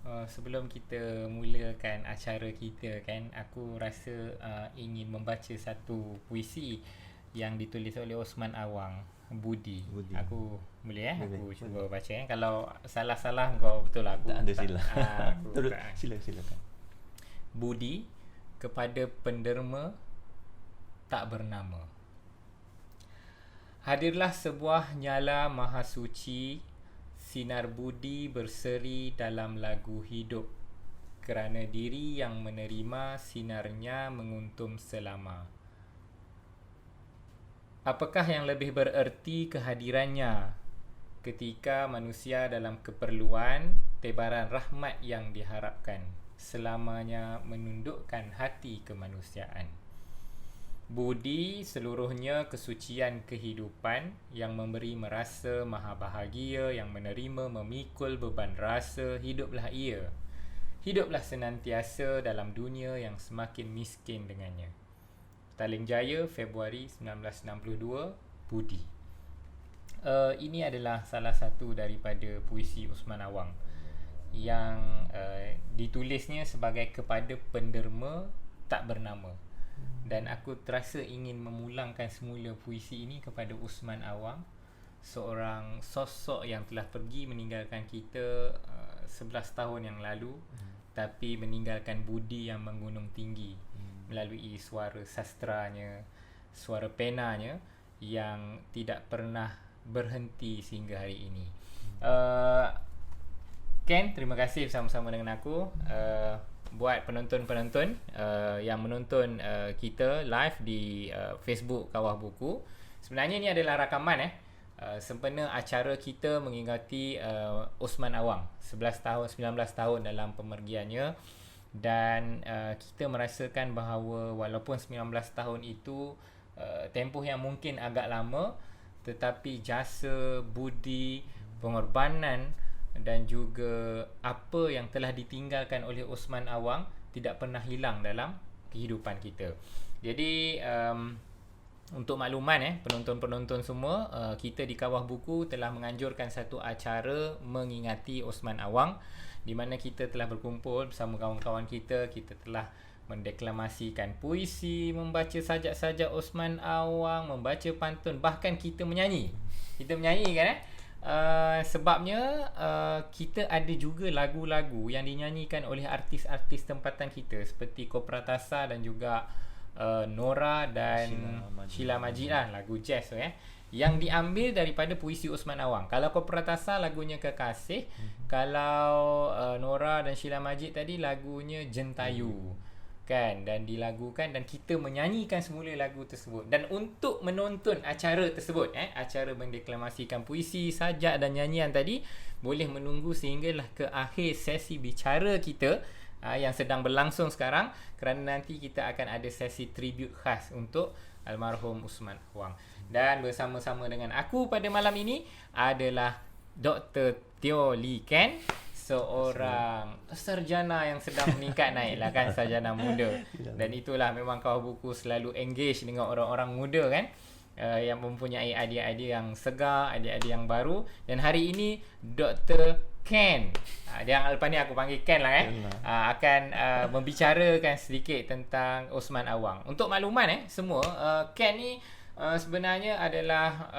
Sebelum kita mulakan acara kita kan, aku rasa ingin membaca satu puisi yang ditulis oleh Osman Awang, Budi. Budi. Aku boleh Boleh, aku cuba boleh. baca. Kalau salah-salah kau betul lah, aku Tak ada sila. aku Terus tak. silakan. Budi kepada penderma tak bernama. Hadirlah sebuah nyala maha suci, sinar budi berseri dalam lagu hidup, kerana diri yang menerima sinarnya menguntum selama. Apakah yang lebih bererti kehadirannya ketika manusia dalam keperluan, tebaran rahmat yang diharapkan selamanya menundukkan hati kemanusiaan. Budi seluruhnya kesucian kehidupan yang memberi merasa maha bahagia, yang menerima memikul beban rasa. Hiduplah ia, hiduplah senantiasa dalam dunia yang semakin miskin dengannya. Taling Jaya, Februari 1962, Budi. Ini adalah salah satu daripada puisi Osman Awang yang ditulisnya sebagai kepada penderma tak bernama. Dan aku terasa ingin memulangkan semula puisi ini kepada Osman Awang, seorang sosok yang telah pergi meninggalkan kita 11 tahun yang lalu, tapi meninggalkan budi yang menggunung tinggi melalui suara sastranya, suara penanya yang tidak pernah berhenti sehingga hari ini. Ken, terima kasih bersama-sama dengan aku. Buat penonton-penonton yang menonton kita live di Facebook Kawah Buku, sebenarnya ini adalah rakaman sempena acara kita mengingati Osman Awang 11 tahun 19 tahun dalam pemergiannya. Dan kita merasakan bahawa walaupun 19 tahun itu tempoh yang mungkin agak lama, tetapi jasa, budi, pengorbanan dan juga apa yang telah ditinggalkan oleh Osman Awang tidak pernah hilang dalam kehidupan kita. Jadi untuk makluman penonton-penonton semua, kita di Kawah Buku telah menganjurkan satu acara mengingati Osman Awang, di mana kita telah berkumpul bersama kawan-kawan kita. Kita telah mendeklamasikan puisi, membaca sajak-sajak Osman Awang, membaca pantun, bahkan kita menyanyi. Kita menyanyi kan sebabnya kita ada juga lagu-lagu yang dinyanyikan oleh artis-artis tempatan kita seperti Kopratasa dan juga Nora dan Sheila Majid lah, lagu jazz yang diambil daripada puisi Osman Awang. Kalau Kopratasa lagunya Kekasih, kalau Nora dan Sheila Majid tadi lagunya Jentayu kan, dan dilagukan dan kita menyanyikan semula lagu tersebut. Dan untuk menonton acara tersebut, acara mendeklamasikan puisi, sajak dan nyanyian tadi, boleh menunggu sehinggalah ke akhir sesi bicara kita yang sedang berlangsung sekarang, kerana nanti kita akan ada sesi tribute khas untuk almarhum Osman Awang. Dan bersama-sama dengan aku pada malam ini adalah Dr. Teo Lee Ken, seorang sarjana yang sedang meningkat naik lah kan, sarjana muda. Dan itulah memang Kawah Buku selalu engage dengan orang-orang muda kan, yang mempunyai idea-idea yang segar, idea-idea yang baru. Dan hari ini Dr. Ken, yang lepas ni aku panggil Ken lah akan membicarakan sedikit tentang Osman Awang. Untuk makluman semua, Ken ni sebenarnya adalah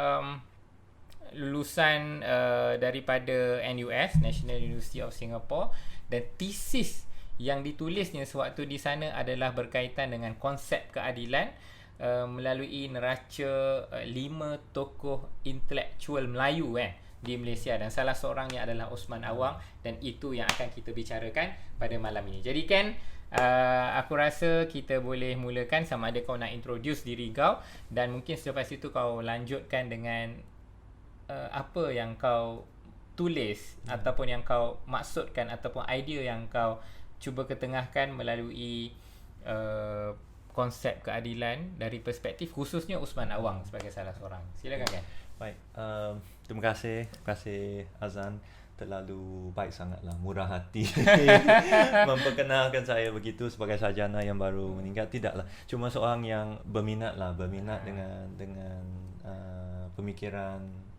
lulusan daripada NUS, National University of Singapore, dan tesis yang ditulisnya sewaktu di sana adalah berkaitan dengan konsep keadilan melalui neraca 5 tokoh intelektual Melayu di Malaysia, dan salah seorangnya adalah Osman Awang, dan itu yang akan kita bicarakan pada malam ini. Jadi Ken, aku rasa kita boleh mulakan, sama ada kau nak introduce diri kau, dan mungkin selepas itu kau lanjutkan dengan apa yang kau tulis ataupun yang kau maksudkan ataupun idea yang kau cuba ketengahkan melalui konsep keadilan dari perspektif khususnya Osman Awang sebagai salah seorang. Silakan kan. Baik, terima kasih Azan, terlalu baik sangatlah, murah hati memperkenalkan saya begitu sebagai sarjana yang baru meningkat. Tidaklah, cuma seorang yang berminat dengan pemikiran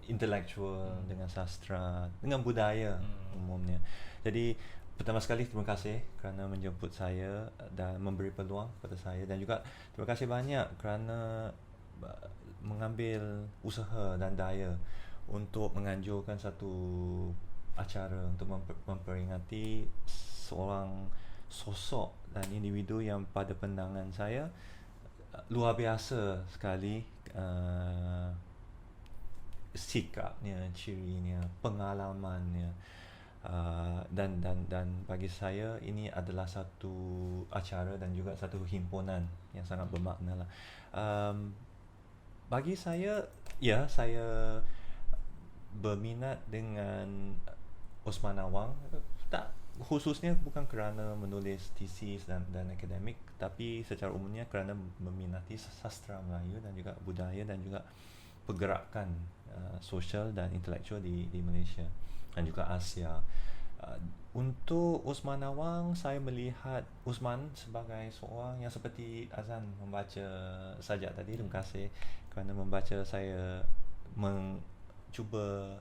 intelektual, dengan sastra, dengan budaya umumnya. Jadi pertama sekali terima kasih kerana menjemput saya dan memberi peluang kepada saya, dan juga terima kasih banyak kerana mengambil usaha dan daya untuk menganjurkan satu acara untuk memperingati seorang sosok dan individu yang pada pandangan saya luar biasa sekali, sikapnya, cirinya, pengalamannya, dan bagi saya ini adalah satu acara dan juga satu himpunan yang sangat bermakna lah. Bagi saya, ya, saya berminat dengan Osman Awang, tak khususnya bukan kerana menulis tesis dan akademik, tapi secara umumnya kerana meminati sastra Melayu dan juga budaya dan juga pergerakan sosial dan intelektual di Malaysia dan juga Asia. Untuk Osman Awang, saya melihat Osman sebagai seorang yang seperti Azan membaca sajak tadi. Terima kasih kerana membaca saya cuba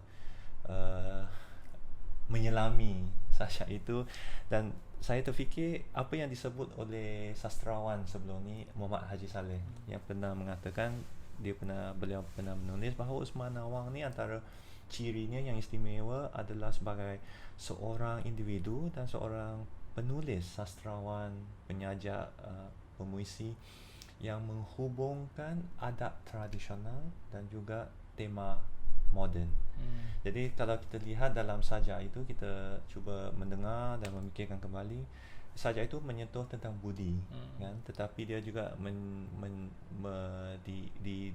menyelami sajak itu, dan saya terfikir apa yang disebut oleh sastrawan sebelum ni, Muhammad Haji Saleh, yang pernah mengatakan, beliau pernah menulis bahawa Osman Awang ni antara cirinya yang istimewa adalah sebagai seorang individu dan seorang penulis, sastrawan, penyajak, pemuisi yang menghubungkan adab tradisional dan juga tema moden. Jadi kalau kita lihat dalam sajak itu, kita cuba mendengar dan memikirkan kembali, sajak itu menyentuh tentang budi, kan, tetapi dia juga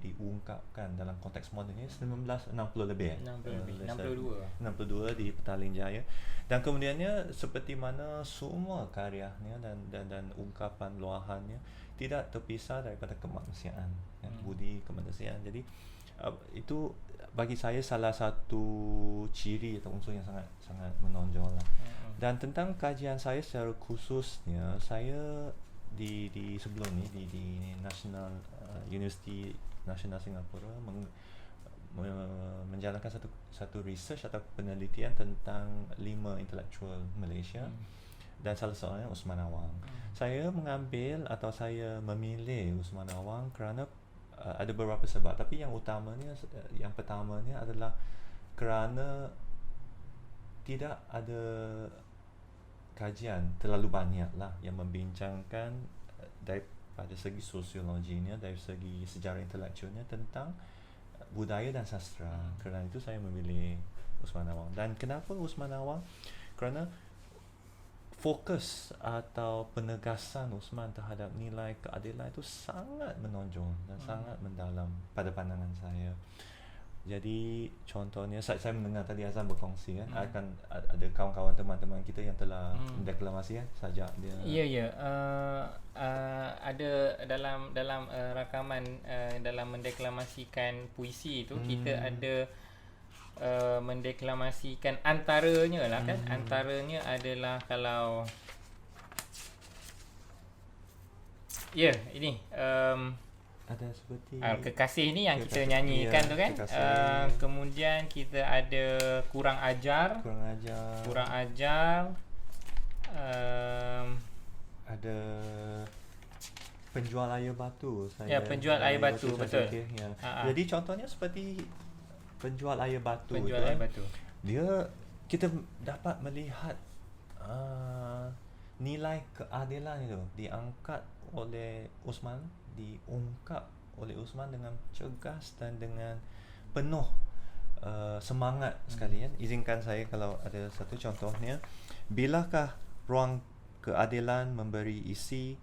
diungkapkan dalam konteks modennya 1960 lebih, 62 di Petaling Jaya, dan kemudiannya seperti mana semua karyanya dan ungkapan luahannya tidak terpisah daripada kemanusiaan, kan, budi kemanusiaan. Jadi itu bagi saya salah satu ciri atau unsur yang sangat menonjol lah. Dan tentang kajian saya secara khususnya, saya di sebelum ni di National University Nasional Singapura menjalankan satu research atau penelitian tentang 5 intelektual Malaysia, dan salah seorangnya Osman Awang. Saya mengambil atau saya memilih Osman Awang kerana ada beberapa sebab, tapi yang pertamanya adalah kerana tidak ada kajian terlalu banyak lah yang membincangkan daripada segi sosiologinya, dari segi sejarah intelektualnya tentang budaya dan sastra. Kerana itu saya memilih Osman Awang. Dan kenapa Osman Awang? Kerana fokus atau penegasan Osman terhadap nilai keadilan itu sangat menonjol dan sangat mendalam pada pandangan saya. Jadi contohnya, saya mendengar tadi Azam berkongsi, kan, akan ada kawan-kawan teman-teman kita yang telah mendeklamasi, kan, sajak dia. Ya. Ada dalam rakaman dalam mendeklamasikan puisi itu, kita ada mendeklamasikan antaranya lah, kan. Antaranya adalah kalau ini ada seperti Kekasih ni yang kita nyanyikan, tu kan. Kemudian kita ada Kurang Ajar, ada Penjual Air Batu. Penjual Air Batu, betul. Jadi contohnya seperti Penjual Air Batu, dia, kita dapat melihat nilai keadilan itu diangkat oleh Osman, diungkap oleh Osman dengan cergas dan dengan penuh semangat sekali, kan. Izinkan saya kalau ada satu contohnya. Bilakah ruang keadilan memberi isi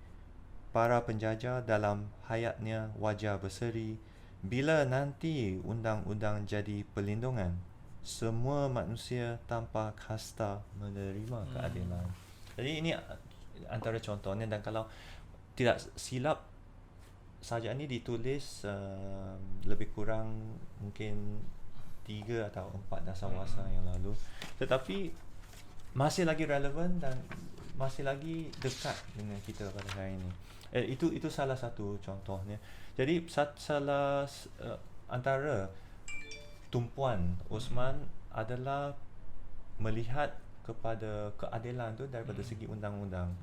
para penjajah dalam hayatnya wajar berseri, bila nanti undang-undang jadi perlindungan, semua manusia tanpa kasta menerima keadilan. Jadi ini antara contohnya, dan kalau tidak silap sajak ni ditulis lebih kurang mungkin 3 atau 4 dasawarsa yang lalu, tetapi masih lagi relevan dan masih lagi dekat dengan kita pada hari ini. Itu salah satu contohnya. Jadi salah antara tumpuan Osman adalah melihat kepada keadilan tu daripada segi undang-undang.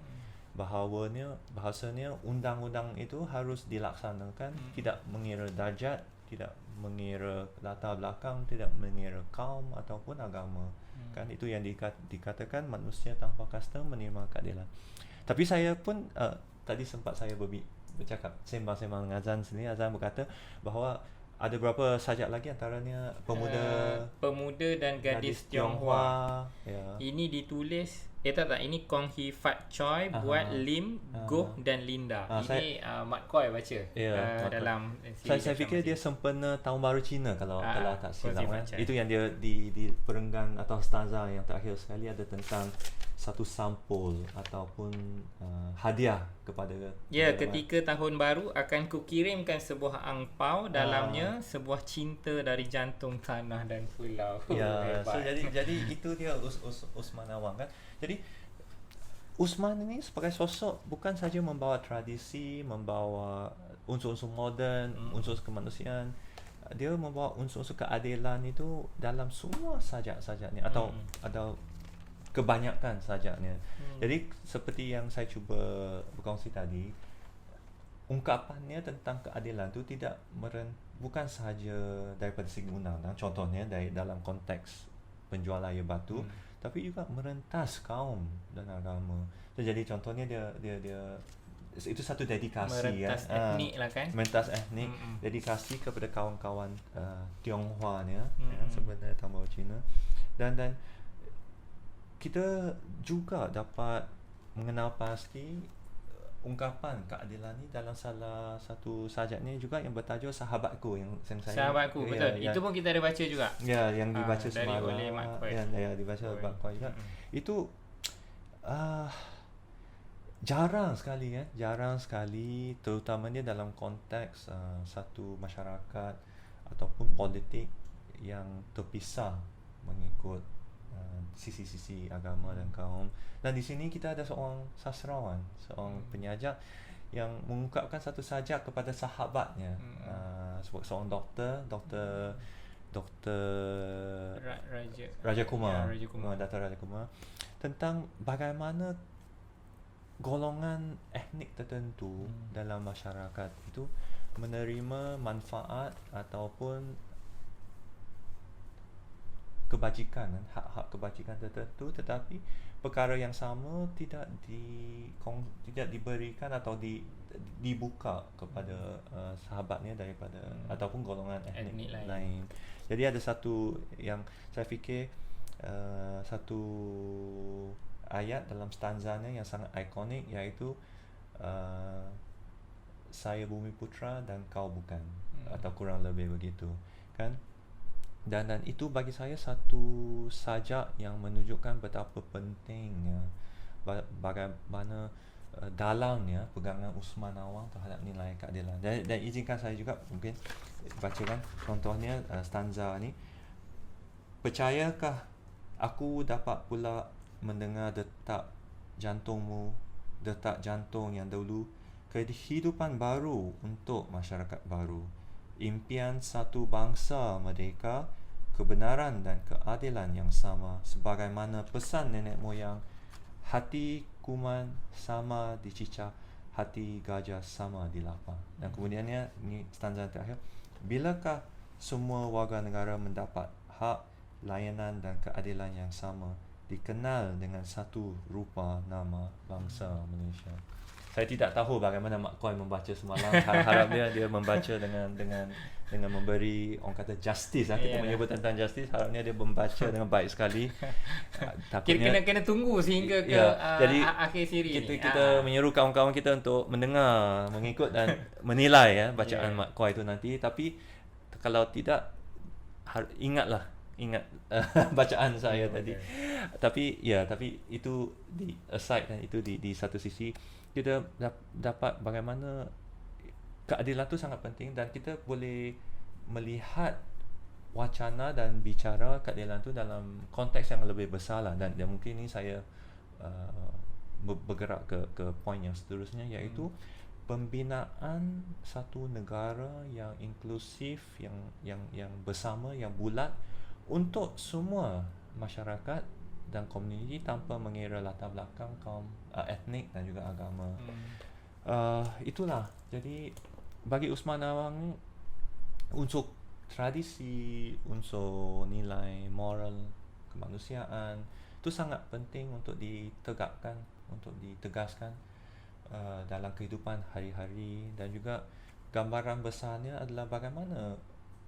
Bahasanya undang-undang itu harus dilaksanakan, tidak mengira darjat, tidak mengira latar belakang, tidak mengira kaum ataupun agama. Kan itu yang dikatakan manusia tanpa kasta menerima keadilan. Tapi saya pun tadi sempat saya bercakap sembang-sembang dengan Azan sendiri. Azan berkata bahawa ada berapa sajak lagi antaranya Pemuda dan Gadis Tionghoa. Ya. Ini ditulis tak ini Kong Hee Fat Choi buat Lim, Goh dan Linda. Ini Mat Koi baca dalam saya fikir dia sempena Tahun Baru Cina kalau tak silap kan. Itu yang dia di perenggan atau stanza yang terakhir sekali ada tentang satu sampul ataupun hadiah kepada ketika tahun baru akan kukirimkan sebuah angpau, dalamnya sebuah cinta dari jantung tanah dan pulau. So jadi itu dia Usman Awang kan. Jadi Usman ini sebagai sosok bukan saja membawa tradisi, membawa unsur-unsur moden, unsur kemanusiaan, dia membawa unsur-unsur keadilan itu dalam semua sajak-sajaknya atau kebanyakan sajaknya. Jadi seperti yang saya cuba berkongsi tadi, ungkapannya tentang keadilan itu bukan sahaja daripada segi undang-undang, contohnya dari dalam konteks penjual air batu, tapi juga merentas kaum dan agama. Jadi contohnya dia itu satu dedikasi merentas etnik lah kan. Merentas etnik, dedikasi kepada kawan-kawan Tionghoa ni sebenarnya Tahun Baru Cina. Dan kita juga dapat mengenal pasti ungkapan keadilan ni dalam salah satu sajak ni juga yang bertajuk Sahabatku yang saya Sahabatku, betul. Itu pun kita ada baca juga. Ya, yang dibaca semalam oleh Mat Koi. Ya, dibaca oleh Mat Koi juga. Itu jarang sekali terutamanya dalam konteks satu masyarakat ataupun politik yang terpisah mengikut sisi-sisi agama dan kaum. Dan di sini kita ada seorang sastrawan, seorang penyajak yang mengungkapkan satu sajak kepada sahabatnya, seorang doktor Raja Kumar, Dr. Raja Kumar, tentang bagaimana golongan etnik tertentu dalam masyarakat itu menerima manfaat ataupun kebajikan, hak-hak kebajikan tertentu, tetapi perkara yang sama tidak diberikan atau dibuka kepada sahabatnya daripada ataupun golongan etnik lain. Jadi ada satu yang saya fikir satu ayat dalam stanzanya yang sangat ikonik, iaitu saya bumi putra dan kau bukan, atau kurang lebih begitu kan. Dan itu bagi saya satu sajak yang menunjukkan betapa pentingnya bagaimana dalamnya pegangan Usman Awang terhadap nilai keadilan. Dan izinkan saya juga mungkin bacakan contohnya stanza ni. Percayakah aku dapat pula mendengar detak jantungmu, detak jantung yang dahulu, kehidupan baru untuk masyarakat baru, impian satu bangsa merdeka, kebenaran dan keadilan yang sama, sebagaimana pesan nenek moyang, hati kuman sama dicicah, hati gajah sama dilapar. Dan kemudiannya ni stanza terakhir, bilakah semua warga negara mendapat hak, layanan dan keadilan yang sama, dikenal dengan satu rupa nama bangsa Malaysia. Saya tidak tahu bagaimana Mat Koi membaca semalam. Harap dia membaca dengan memberi, orang kata justice. Kita menyebut tentang justice. Harapnya dia membaca dengan baik sekali. Kena tunggu sehingga ke jadi akhir siri kita menyeru kawan-kawan kita untuk mendengar, mengikut dan menilai bacaan Mat Koi itu nanti. Tapi kalau tidak, ingat bacaan saya tadi. Tapi itu di aside, dan itu di satu sisi kita dapat bagaimana keadilan itu sangat penting, dan kita boleh melihat wacana dan bicara keadilan itu dalam konteks yang lebih besar lah. Dan mungkin ini saya bergerak ke poin yang seterusnya, iaitu pembinaan satu negara yang inklusif, yang bersama, yang bulat untuk semua masyarakat dan komuniti tanpa mengira latar belakang kaum etnik dan juga agama. Itulah. Jadi bagi Usman Awang ni unsur tradisi, unsur nilai moral kemanusiaan itu sangat penting untuk ditegakkan, untuk ditegaskan dalam kehidupan hari-hari, dan juga gambaran besarnya adalah bagaimana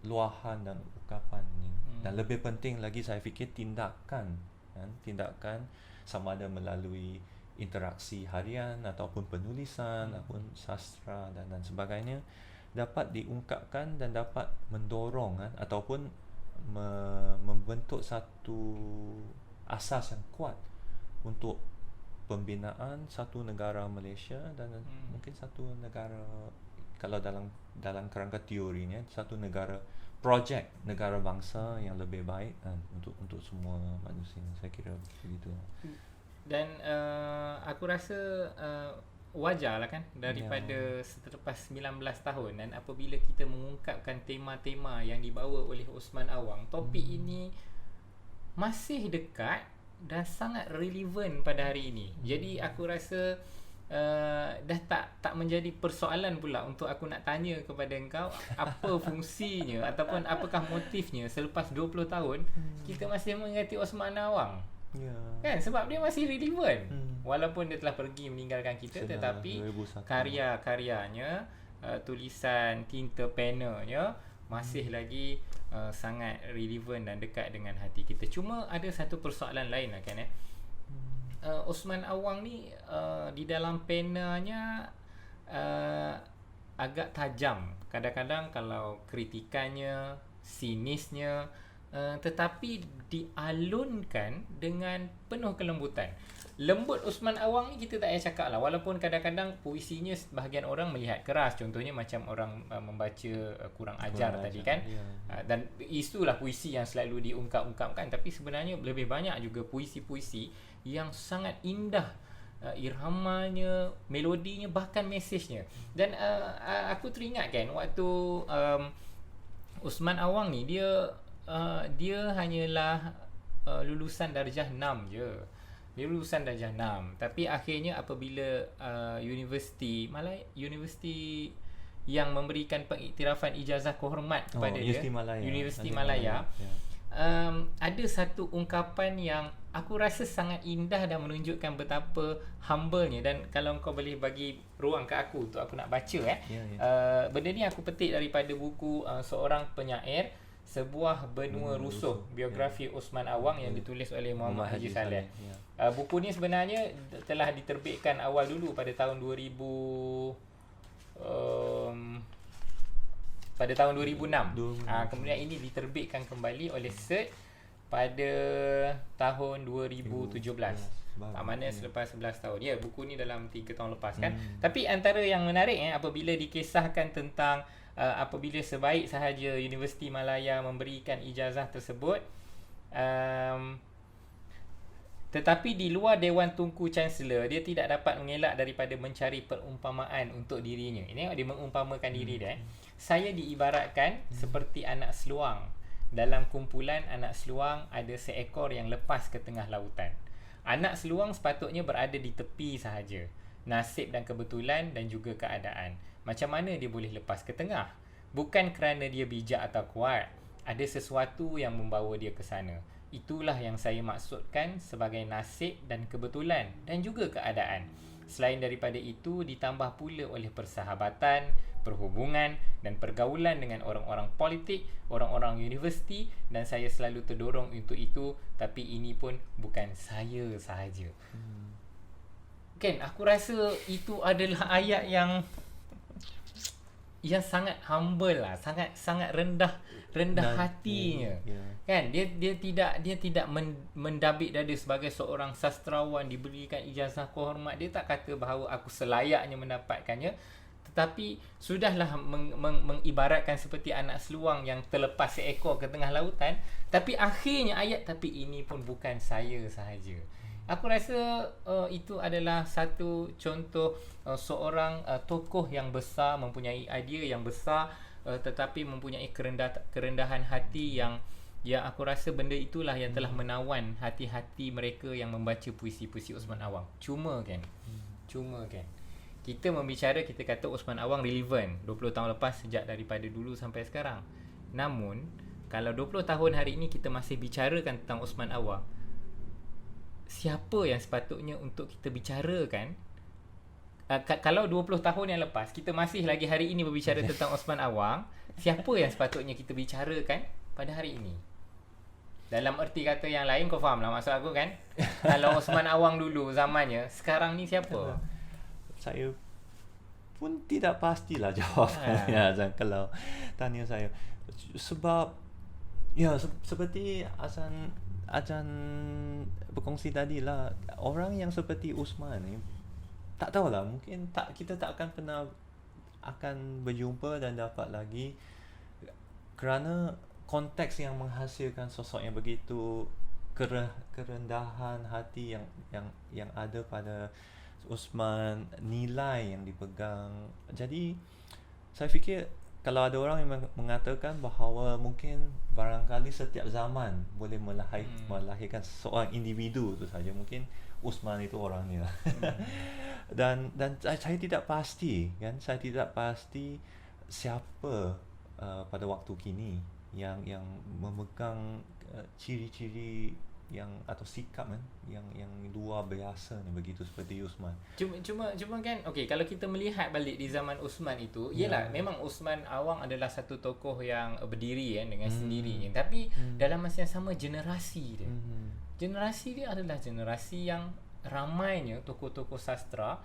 luahan dan ungkapan ni. Dan lebih penting lagi saya fikir tindakan, kan? Tindakan sama ada melalui interaksi harian ataupun penulisan ataupun sastra dan sebagainya dapat diungkapkan dan dapat mendorong, kan? Ataupun membentuk satu asas yang kuat untuk pembinaan satu negara Malaysia dan mungkin satu negara, kalau dalam kerangka teorinya, satu negara, projek negara bangsa yang lebih baik untuk semua manusia. Saya kira begitu. Dan aku rasa wajarlah kan daripada selepas 19 tahun, dan apabila kita mengungkapkan tema-tema yang dibawa oleh Usman Awang, topik ini masih dekat dan sangat relevan pada hari ini. Jadi aku rasa dah tak menjadi persoalan pula untuk aku nak tanya kepada engkau apa fungsinya ataupun apakah motifnya selepas 20 tahun kita masih mengingati Usman Awang. Kan, sebab dia masih relevan. Walaupun dia telah pergi meninggalkan kita, tetapi karya-karyanya, tulisan tinta penanya masih lagi sangat relevan dan dekat dengan hati kita. Cuma ada satu persoalan lain lah, kan, Usman Awang ni di dalam penanya agak tajam kadang-kadang kalau kritikannya, sinisnya, tetapi dialunkan dengan penuh kelembutan. Lembut Usman Awang ni kita tak payah cakap lah, walaupun kadang-kadang puisinya sebahagian orang melihat keras, contohnya macam orang membaca kurang ajar tadi, kan, dan itulah puisi yang selalu diungkap-ungkapkan, tapi sebenarnya lebih banyak juga puisi-puisi yang sangat indah, irhamanya, melodinya, bahkan mesejnya. Dan aku teringat, kan, waktu Usman Awang ni dia hanyalah lulusan darjah 6 je. Dia lulusan darjah 6, tapi akhirnya apabila universiti yang memberikan pengiktirafan ijazah kehormat kepada dia, Universiti Malaya, ada satu ungkapan yang aku rasa sangat indah dan menunjukkan betapa humble-nya. Dan kalau kau boleh bagi ruang ke aku untuk aku nak baca, benda ni aku petik daripada buku seorang penyair, Sebuah Benua Rusuh, biografi Usman Awang yang ditulis oleh Muhammad Haji Saleh. Buku ni sebenarnya telah diterbitkan awal dulu pada tahun 2000, pada tahun 2006. Kemudian ini diterbitkan kembali oleh Cert pada tahun 2017. Mana selepas 11 tahun. Ya, buku ni dalam 3 tahun lepas, kan. Tapi antara yang menarik, apabila dikisahkan tentang apabila sebaik sahaja Universiti Malaya memberikan ijazah tersebut, tetapi di luar Dewan Tunku Chancellor, dia tidak dapat mengelak daripada mencari perumpamaan untuk dirinya. Ini dia mengumpamakan diri dia. Saya diibaratkan seperti anak seluang. Dalam kumpulan anak seluang ada seekor yang lepas ke tengah lautan. Anak seluang sepatutnya berada di tepi sahaja. Nasib dan kebetulan dan juga keadaan. Macam mana dia boleh lepas ke tengah? Bukan kerana dia bijak atau kuat. Ada sesuatu yang membawa dia ke sana. Itulah yang saya maksudkan sebagai nasib dan kebetulan dan juga keadaan. Selain daripada itu, ditambah pula oleh persahabatan, perhubungan dan pergaulan dengan orang-orang politik, orang-orang universiti, dan saya selalu terdorong untuk itu. Tapi ini pun bukan saya sahaja. Kan, aku rasa itu adalah ayat yang sangat humble lah, sangat rendah hatinya. Kan, dia tidak mendabik dada sebagai seorang sastrawan diberikan ijazah kehormat. Dia tak kata bahawa aku selayaknya mendapatkannya, tetapi sudahlah mengibaratkan seperti anak seluang yang terlepas seekor ke tengah lautan. Tapi akhirnya ayat, tapi ini pun bukan saya sahaja. Aku rasa itu adalah satu contoh seorang tokoh yang besar, mempunyai idea yang besar, tetapi mempunyai kerendahan hati yang yang aku rasa benda itulah yang telah menawan hati-hati mereka yang membaca puisi-puisi Osman Awang. Cuma kan kita membicara, kita kata Osman Awang relevan 20 tahun lepas sejak daripada dulu sampai sekarang. Namun kalau 20 tahun hari ini kita masih bicarakan tentang Osman Awang, siapa yang sepatutnya untuk kita bicarakan? Kalau 20 tahun yang lepas kita masih lagi hari ini berbicara tentang Osman Awang, siapa yang sepatutnya kita bicarakan pada hari ini? Dalam erti kata yang lain, kau faham lah maksud aku kan? Kalau Osman Awang dulu zamannya, sekarang ni siapa? Saya pun tidak pastilah jawapannya Azan kalau tanya saya. Sebab ya seperti Azan berkongsi tadi lah, orang yang seperti Usman ni tak tahulah, mungkin kita tak akan pernah akan berjumpa dan dapat lagi, kerana konteks yang menghasilkan sosok yang begitu kerendahan hati yang ada pada Usman, nilai yang dipegang. Jadi saya fikir kalau ada orang yang mengatakan bahawa mungkin barangkali setiap zaman boleh melahirkan seorang individu tu saja, mungkin Usman itu orangnya. dan saya tidak pasti kan, saya tidak pasti siapa pada waktu kini yang memegang ciri-ciri yang atau sikap yang luar biasa ni, begitu seperti Usman. Cuma kan, okey, kalau kita melihat balik di zaman Usman itu, yalah memang Osman Awang adalah satu tokoh yang berdiri dengan sendirinya, tapi dalam masa yang sama generasi dia adalah generasi yang ramainya tokoh-tokoh sastra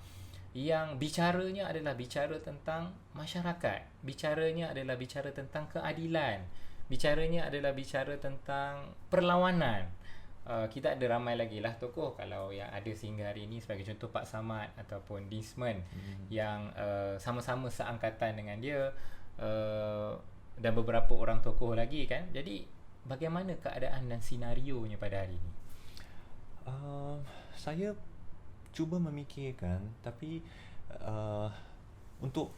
yang bicaranya adalah bicara tentang masyarakat, bicaranya adalah bicara tentang keadilan, bicaranya adalah bicara tentang perlawanan. Kita ada ramai lagi lah tokoh, kalau yang ada sehingga hari ini, sebagai contoh Pak Samad ataupun Disman yang sama-sama seangkatan dengan dia, dan beberapa orang tokoh lagi kan. Jadi bagaimana keadaan dan senarionya pada hari ini? Saya cuba memikirkan, tapi untuk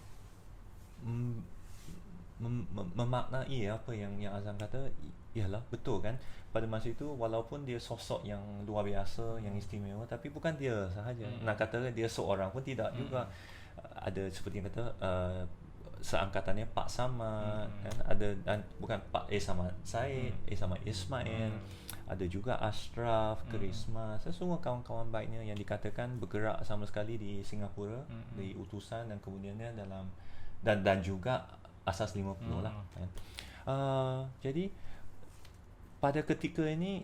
memaknai apa yang Azam kata, ialah betul kan, pada masa itu walaupun dia sosok yang luar biasa, yang istimewa, tapi bukan dia sahaja. Nak kata dia seorang pun tidak juga. Ada seperti yang kata seangkatannya Pak Samad kan, ada, dan bukan Pak Samad Said, Samad Ismail, ada juga Ashraf, Karisma, semua kawan-kawan baiknya yang dikatakan bergerak sama sekali di Singapura, di utusan dan kemudiannya dalam dan juga asas 50 lah kan. Jadi pada ketika ini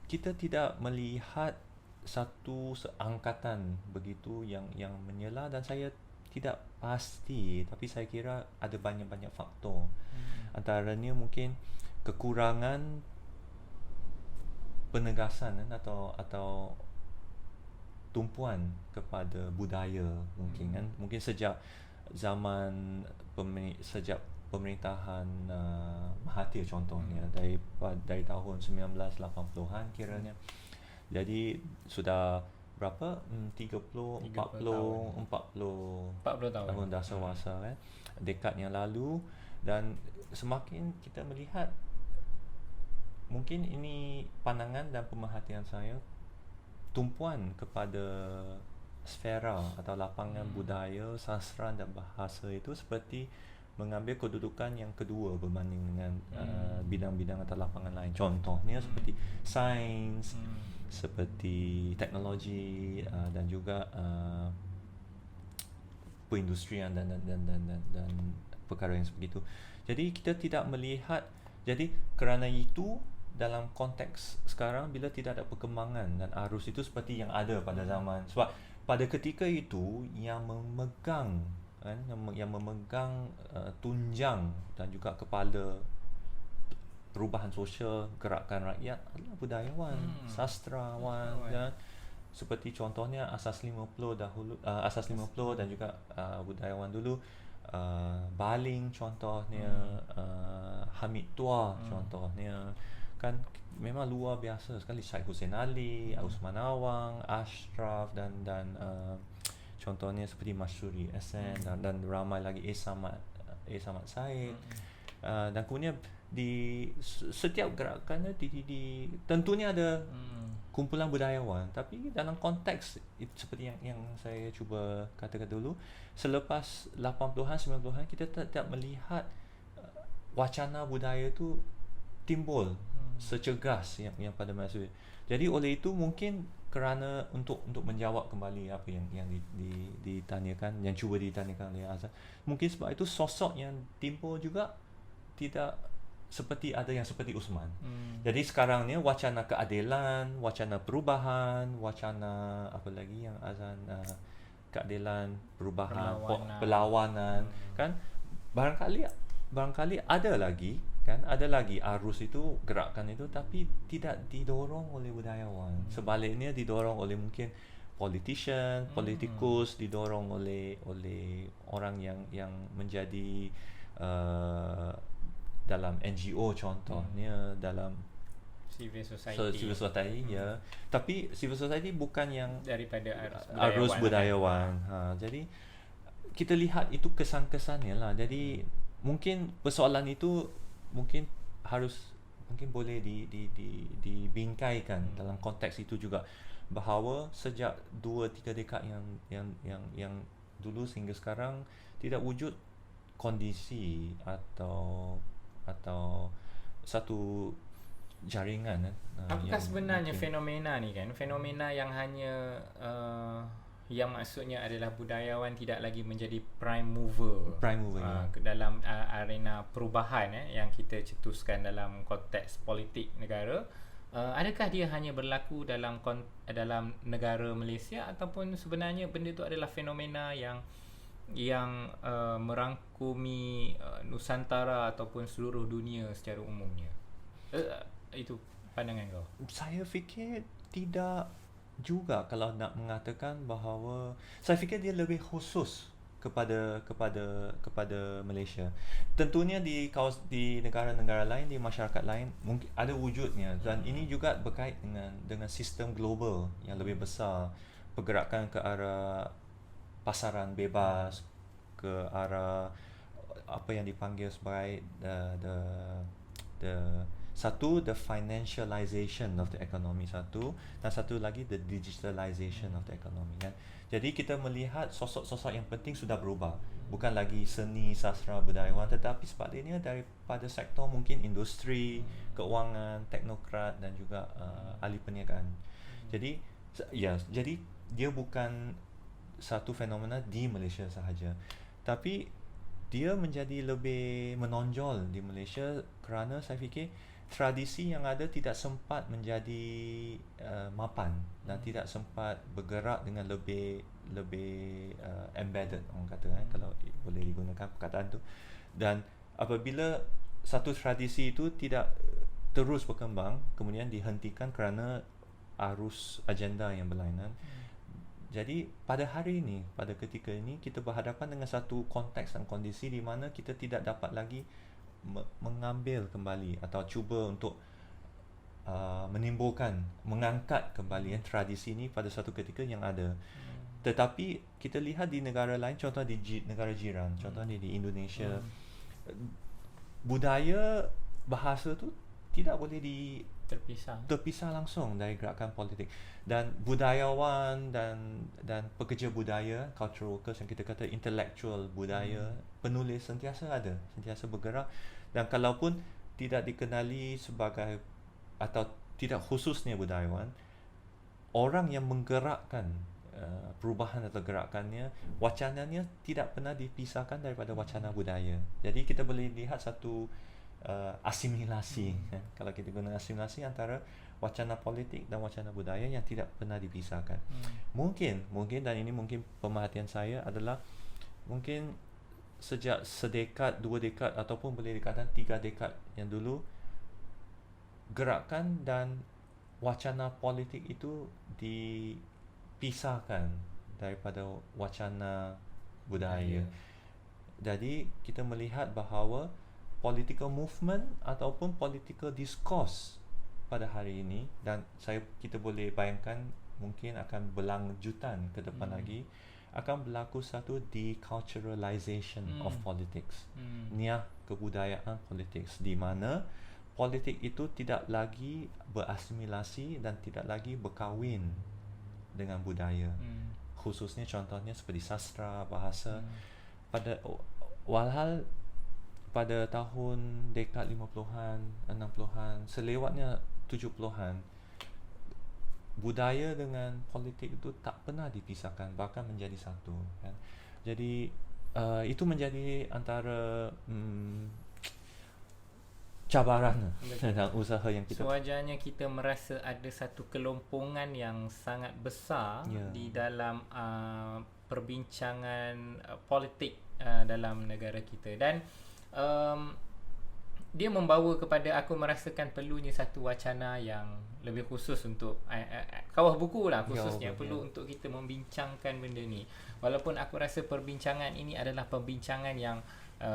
kita tidak melihat satu seangkatan begitu yang menyela, dan saya tidak pasti, tapi saya kira ada banyak-banyak faktor. Antaranya mungkin kekurangan penegasan atau tumpuan kepada budaya mungkin kan. Mungkin sejak zaman sejak pemerintahan Mahathir contohnya, dari tahun 1980-an kiranya. Jadi sudah berapa? 40 tahun dasawasa kan, dekad yang lalu. Dan semakin kita melihat, mungkin ini pandangan dan pemerhatian saya, tumpuan kepada sfera atau lapangan budaya, sastra dan bahasa itu seperti mengambil kedudukan yang kedua berbanding dengan bidang-bidang atau lapangan lain. Contohnya seperti sains, seperti teknologi, dan juga perindustrian dan perkara yang sebegitu. Jadi kita tidak melihat, jadi kerana itu dalam konteks sekarang, bila tidak ada perkembangan dan arus itu seperti yang ada pada zaman, sebab pada ketika itu yang memegang kan, yang memegang tunjang dan juga kepala perubahan sosial, gerakan rakyat adalah budayawan, sastrawan dan seperti contohnya asas 50 dahulu, asas 50 dan juga budayawan dulu, Baling contohnya, Hamid Tua contohnya kan, memang luar biasa sekali. Syed Hussein Ali, Usman Awang, Ashraf dan contohnya seperti Masyuri SN dan ramai lagi, Samad Said. Dan kemudian setiap gerakan tentunya ada kumpulan budayawan, tapi dalam konteks seperti yang saya cuba katakan dulu, selepas 80-an 90-an kita tidak melihat wacana budaya tu timbul secegas yang pada masa itu. Jadi oleh itu mungkin kerana untuk menjawab kembali apa yang ditanyakan, yang cuba ditanyakan oleh Azan, mungkin sebab itu sosok yang timbul juga tidak seperti ada yang seperti Usman. Jadi sekarang ni wacana keadilan, wacana perubahan, wacana apa lagi yang Azan, keadilan, perubahan, perlawanan, kan barangkali ada lagi, kan, ada lagi arus itu, gerakan itu, tapi tidak didorong oleh budayawan. Sebaliknya didorong oleh mungkin politikus, didorong oleh orang yang menjadi dalam NGO contohnya, dalam civil society, ya. Tapi civil society bukan yang daripada arus budayawan. Jadi kita lihat itu kesan-kesannya lah. Jadi mungkin persoalan itu mungkin boleh dibingkaikan dalam konteks itu juga, bahawa sejak 2-3 dekad yang dulu sehingga sekarang tidak wujud kondisi atau satu jaringan. Apakah sebenarnya fenomena ni kan, fenomena yang hanya yang maksudnya adalah budayawan tidak lagi menjadi prime mover ke dalam arena perubahan yang kita cetuskan dalam konteks politik negara. Adakah dia hanya berlaku dalam negara Malaysia, ataupun sebenarnya benda itu adalah fenomena yang merangkumi Nusantara ataupun seluruh dunia secara umumnya? Itu pandangan kau? Saya fikir tidak juga kalau nak mengatakan bahawa, saya fikir dia lebih khusus kepada Malaysia. Tentunya di negara-negara lain, di masyarakat lain mungkin ada wujudnya, dan ini juga berkait dengan sistem global yang lebih besar, pergerakan ke arah pasaran bebas, ke arah apa yang dipanggil sebagai the financialization of the economy, dan satu lagi the digitalization of the economy, kan. Jadi kita melihat sosok-sosok yang penting sudah berubah, bukan lagi seni, sastra, budayawan, tetapi sebaliknya daripada sektor mungkin industri, keuangan, teknokrat, dan juga ahli perniagaan. Jadi dia bukan satu fenomena di Malaysia sahaja, tapi dia menjadi lebih menonjol di Malaysia kerana saya fikir tradisi yang ada tidak sempat menjadi mapan, dan tidak sempat bergerak dengan lebih embedded, orang kata, kalau boleh digunakan perkataan tu. Dan apabila satu tradisi itu tidak terus berkembang, kemudian dihentikan kerana arus agenda yang berlainan, jadi pada hari ini, pada ketika ini, kita berhadapan dengan satu konteks dan kondisi di mana kita tidak dapat lagi mengambil kembali atau cuba untuk mengangkat kembali tradisi ini pada satu ketika yang ada. Tetapi kita lihat di negara lain, contoh di negara jiran, contohnya di Indonesia, budaya bahasa tu tidak boleh terpisah langsung dari gerakan politik, dan budayawan dan pekerja budaya, cultural workers yang kita kata intellectual budaya, penulis sentiasa bergerak. Dan kalaupun tidak dikenali sebagai atau tidak khususnya budayawan, orang yang menggerakkan perubahan atau gerakannya, wacananya tidak pernah dipisahkan daripada wacana budaya. Jadi kita boleh lihat satu asimilasi, kalau kita guna asimilasi antara wacana politik dan wacana budaya yang tidak pernah dipisahkan. Mungkin dan ini mungkin pemerhatian saya adalah, mungkin sejak sedekad, 2 dekad, ataupun boleh dikatakan 3 dekad yang dulu, gerakan dan wacana politik itu dipisahkan daripada wacana budaya. Jadi kita melihat bahawa political movement ataupun political discourse pada hari ini, dan kita boleh bayangkan mungkin akan berlanjutan ke depan lagi, akan berlaku satu deculturalization of politics. Niah kebudayaan politics, di mana politik itu tidak lagi berasimilasi dan tidak lagi berkahwin dengan budaya. Khususnya contohnya seperti sastra, bahasa. Walhal pada tahun dekad 50-an, 60-an, selewatnya 70-an, budaya dengan politik itu tak pernah dipisahkan, bahkan menjadi satu, kan. Jadi itu menjadi antara cabaran dalam usaha yang kita. Sewajarnya kita merasa ada satu kelompongan yang sangat besar di dalam perbincangan politik dalam negara kita, dan dia membawa kepada aku merasakan perlunya satu wacana yang lebih khusus untuk kawah buku lah khususnya perlu untuk kita membincangkan benda ni. Walaupun aku rasa perbincangan ini adalah perbincangan yang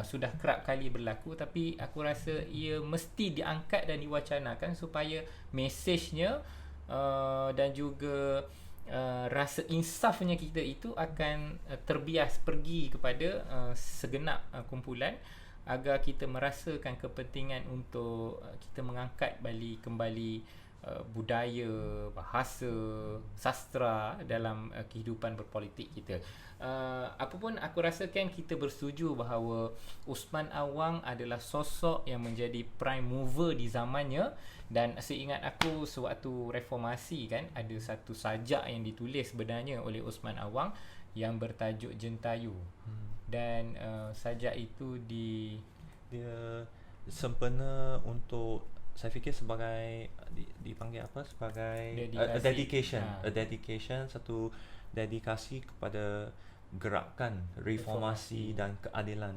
sudah kerap kali berlaku, tapi aku rasa ia mesti diangkat dan diwacanakan supaya mesejnya dan juga rasa insafnya kita itu akan terbias pergi kepada segenap kumpulan, agar kita merasakan kepentingan untuk kita mengangkat kembali budaya, bahasa, sastra dalam kehidupan berpolitik kita. Apapun aku rasakan kita bersetuju bahawa Usman Awang adalah sosok yang menjadi prime mover di zamannya, dan seingat aku sewaktu reformasi kan ada satu sajak yang ditulis sebenarnya oleh Usman Awang yang bertajuk Jentayu. Dan sajak itu dia sempena untuk, saya fikir sebagai dipanggil apa, sebagai dedication, satu dedikasi kepada gerakan reformasi dan keadilan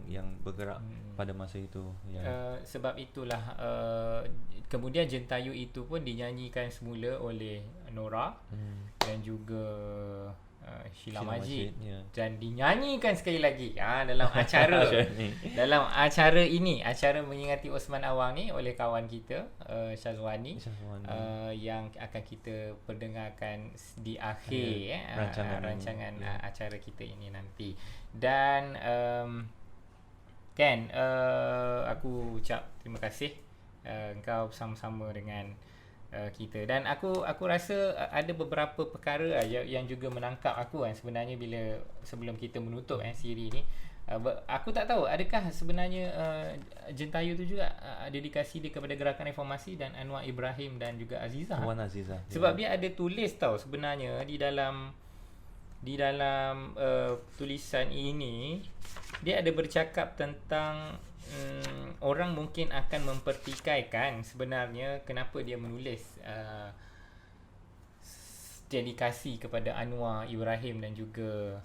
yang bergerak pada masa itu. Sebab itulah kemudian Jentayu itu pun dinyanyikan semula oleh Nora dan juga Sheila Majid, dan dinyanyikan sekali lagi dalam acara dalam acara ini, acara menyingati Usman Awang ni, oleh kawan kita Syazwani, yang akan kita perdengarkan di akhir rancangan acara kita ini nanti. Dan aku ucap terima kasih engkau bersama-sama dengan kita, dan aku rasa ada beberapa perkara yang juga menangkap aku sebenarnya bila sebelum kita menutup siri ni. Aku tak tahu adakah sebenarnya Jentayu tu juga dedikasi dia kepada gerakan reformasi dan Anwar Ibrahim dan juga Azizah. Sebab dia ada tulis tau sebenarnya di dalam tulisan ini, dia ada bercakap tentang orang mungkin akan mempertikaikan sebenarnya kenapa dia menulis dedikasi kepada Anwar Ibrahim dan juga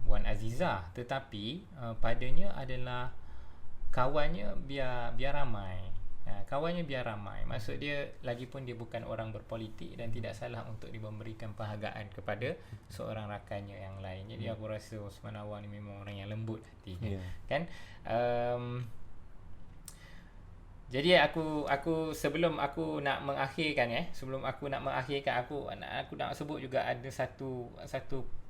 Wan Azizah, tetapi padanya adalah kawannya biar ramai. Kawannya biar ramai. Maksud dia, lagipun dia bukan orang berpolitik dan tidak salah untuk diberikan penghargaan kepada seorang rakannya yang lain. Jadi aku rasa Usman Awang ni memang orang yang lembut hatinya, kan? Jadi aku sebelum aku nak mengakhirkan aku nak sebut juga ada satu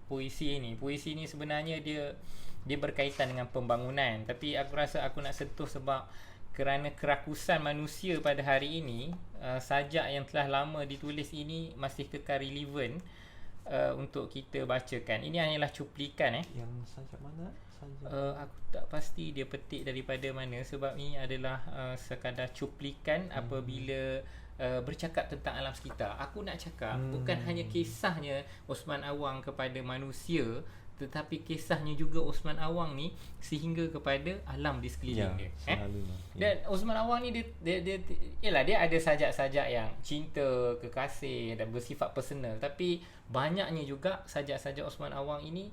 puisi ni. Puisi ni sebenarnya dia berkaitan dengan pembangunan, tapi aku rasa aku nak sentuh sebab kerana kerakusan manusia pada hari ini, sajak yang telah lama ditulis ini masih kekal relevan untuk kita bacakan. Ini hanyalah cuplikan Yang sajak mana? Aku tak pasti dia petik daripada mana, sebab ini adalah sekadar cuplikan apabila bercakap tentang alam sekitar. Aku nak cakap bukan hanya kisahnya Usman Awang kepada manusia, tetapi kisahnya juga Usman Awang ni sehingga kepada alam di sekeliling dia. Dan Usman Awang ni dia ada sajak-sajak yang cinta, kekasih dan bersifat personal, tapi banyaknya juga sajak-sajak Usman Awang ini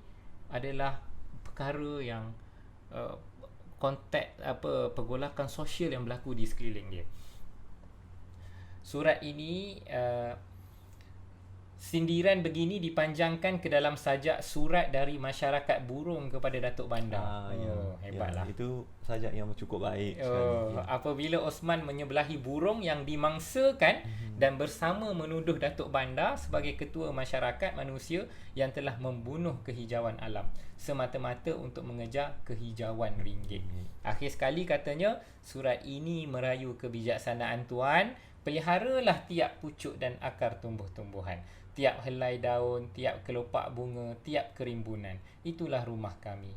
adalah perkara yang konteks pergolakan sosial yang berlaku di sekeliling dia. Surat ini sindiran begini dipanjangkan ke dalam sajak surat dari masyarakat burung kepada Datuk Bandar. Hebatlah. Itu sajak yang cukup baik sekali. Apabila Osman menyebelahi burung yang dimangsakan dan bersama menuduh Datuk Bandar sebagai ketua masyarakat manusia yang telah membunuh kehijauan alam semata-mata untuk mengejar kehijauan ringgit. Akhir sekali katanya, surat ini merayu kebijaksanaan Tuan. Peliharalah tiap pucuk dan akar tumbuh-tumbuhan, tiap helai daun, tiap kelopak bunga, tiap kerimbunan. Itulah rumah kami,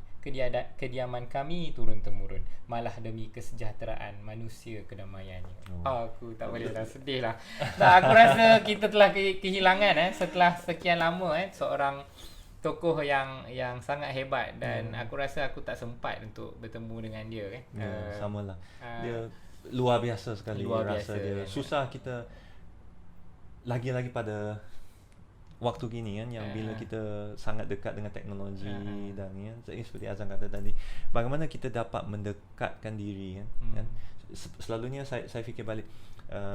kediaman kami turun-temurun, malah demi kesejahteraan manusia kedamaiannya. Aku tak boleh dah, sedih lah. Aku rasa kita telah kehilangan setelah sekian lama seorang tokoh yang sangat hebat, dan aku rasa aku tak sempat untuk bertemu dengan dia samalah. Dia luar biasa sekali, rasa dia. Susah kita lagi-lagi pada waktu gini kan, yang bila kita sangat dekat dengan teknologi dan seperti Azan kata tadi, bagaimana kita dapat mendekatkan diri kan. Selalunya saya fikir balik,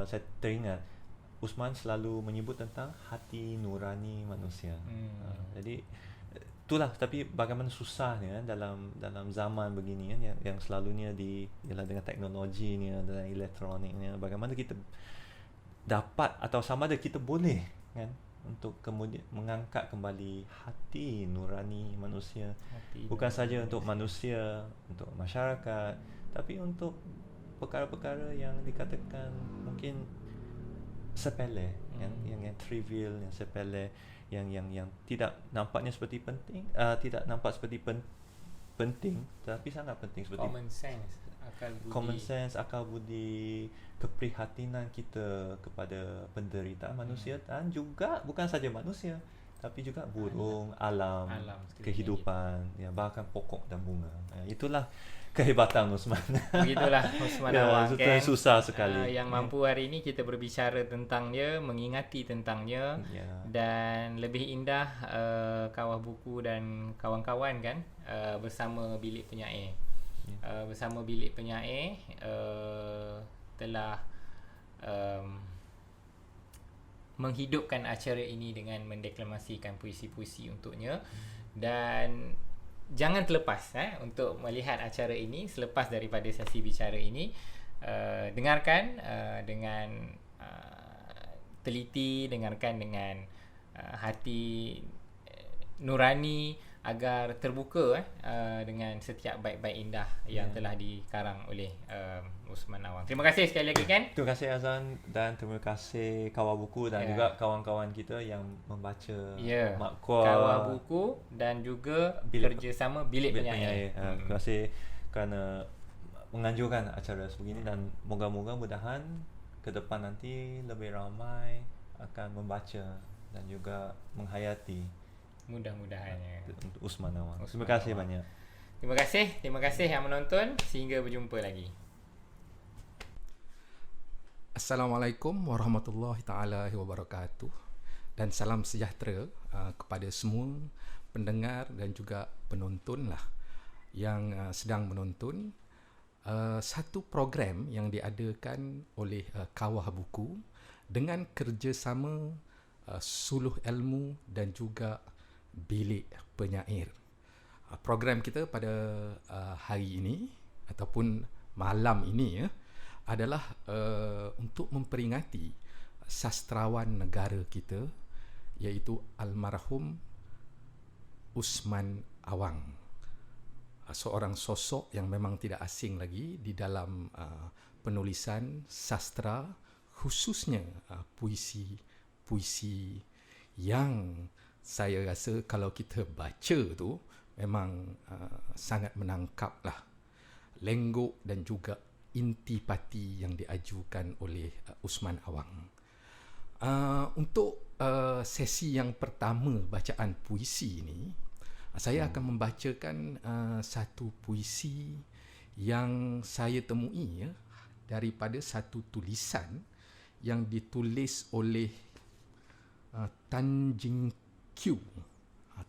saya teringat Usman selalu menyebut tentang hati nurani manusia. Jadi itulah, tapi bagaimana susahnya dalam zaman begini kan, yang selalunya ialah dengan teknologi ni, dengan elektronik ni, bagaimana kita dapat atau sama ada kita boleh kan untuk kemudian mengangkat kembali hati nurani manusia, bukan saja untuk manusia, untuk masyarakat, tapi untuk perkara-perkara yang dikatakan mungkin sepele, yang trivial, yang sepele, yang tidak nampaknya seperti penting, tidak nampak seperti penting, tapi sangat penting, seperti common sense, akal budi, keprihatinan kita kepada penderitaan manusia, dan juga bukan saja manusia, tapi juga burung, alam kehidupan, bahkan pokok dan bunga. Itulah kehebatan Usman. Begitulah Usman Awang kan. Susah sekali. Yang mampu hari ini kita berbicara tentang dia, mengingati tentang dia, dan lebih indah Kawah Buku dan kawan-kawan kan bersama Bilik Penyair. Bersama Bilik Penyair telah menghidupkan acara ini dengan mendeklamasikan puisi-puisi untuknya, dan jangan terlepas untuk melihat acara ini selepas daripada sesi bicara ini. Dengarkan dengan teliti, dengarkan dengan hati nurani, agar terbuka dengan setiap bait-bait indah yang telah dikarang oleh Usman Awang. Terima kasih sekali lagi kan. Terima kasih Azan, dan terima kasih Kawah Buku dan juga kawan-kawan kita yang membaca Kawah Buku dan juga kerjasama Bilik Penyair. Terima kasih kerana menganjurkan acara sebegini, dan moga-moga mudahan ke depan nanti lebih ramai akan membaca dan juga menghayati, mudah-mudahannya, untuk Usman Awang. Terima kasih banyak. Terima kasih yang menonton. Sehingga berjumpa lagi. Assalamualaikum warahmatullahi taala wabarakatuh, dan salam sejahtera kepada semua pendengar dan juga penonton lah yang sedang menonton satu program yang diadakan oleh Kawah Buku dengan kerjasama Suluh Ilmu dan juga Bilik Penyair. Program kita pada hari ini ataupun malam ini adalah untuk memperingati sastrawan negara kita, iaitu almarhum Usman Awang, seorang sosok yang memang tidak asing lagi di dalam penulisan sastra, khususnya puisi yang saya rasa kalau kita baca tu memang sangat menangkaplah lenggok dan juga intipati yang diajukan oleh Usman Awang. Untuk sesi yang pertama bacaan puisi ini, saya akan membacakan satu puisi yang saya temui daripada satu tulisan yang ditulis oleh Tan Jing Q.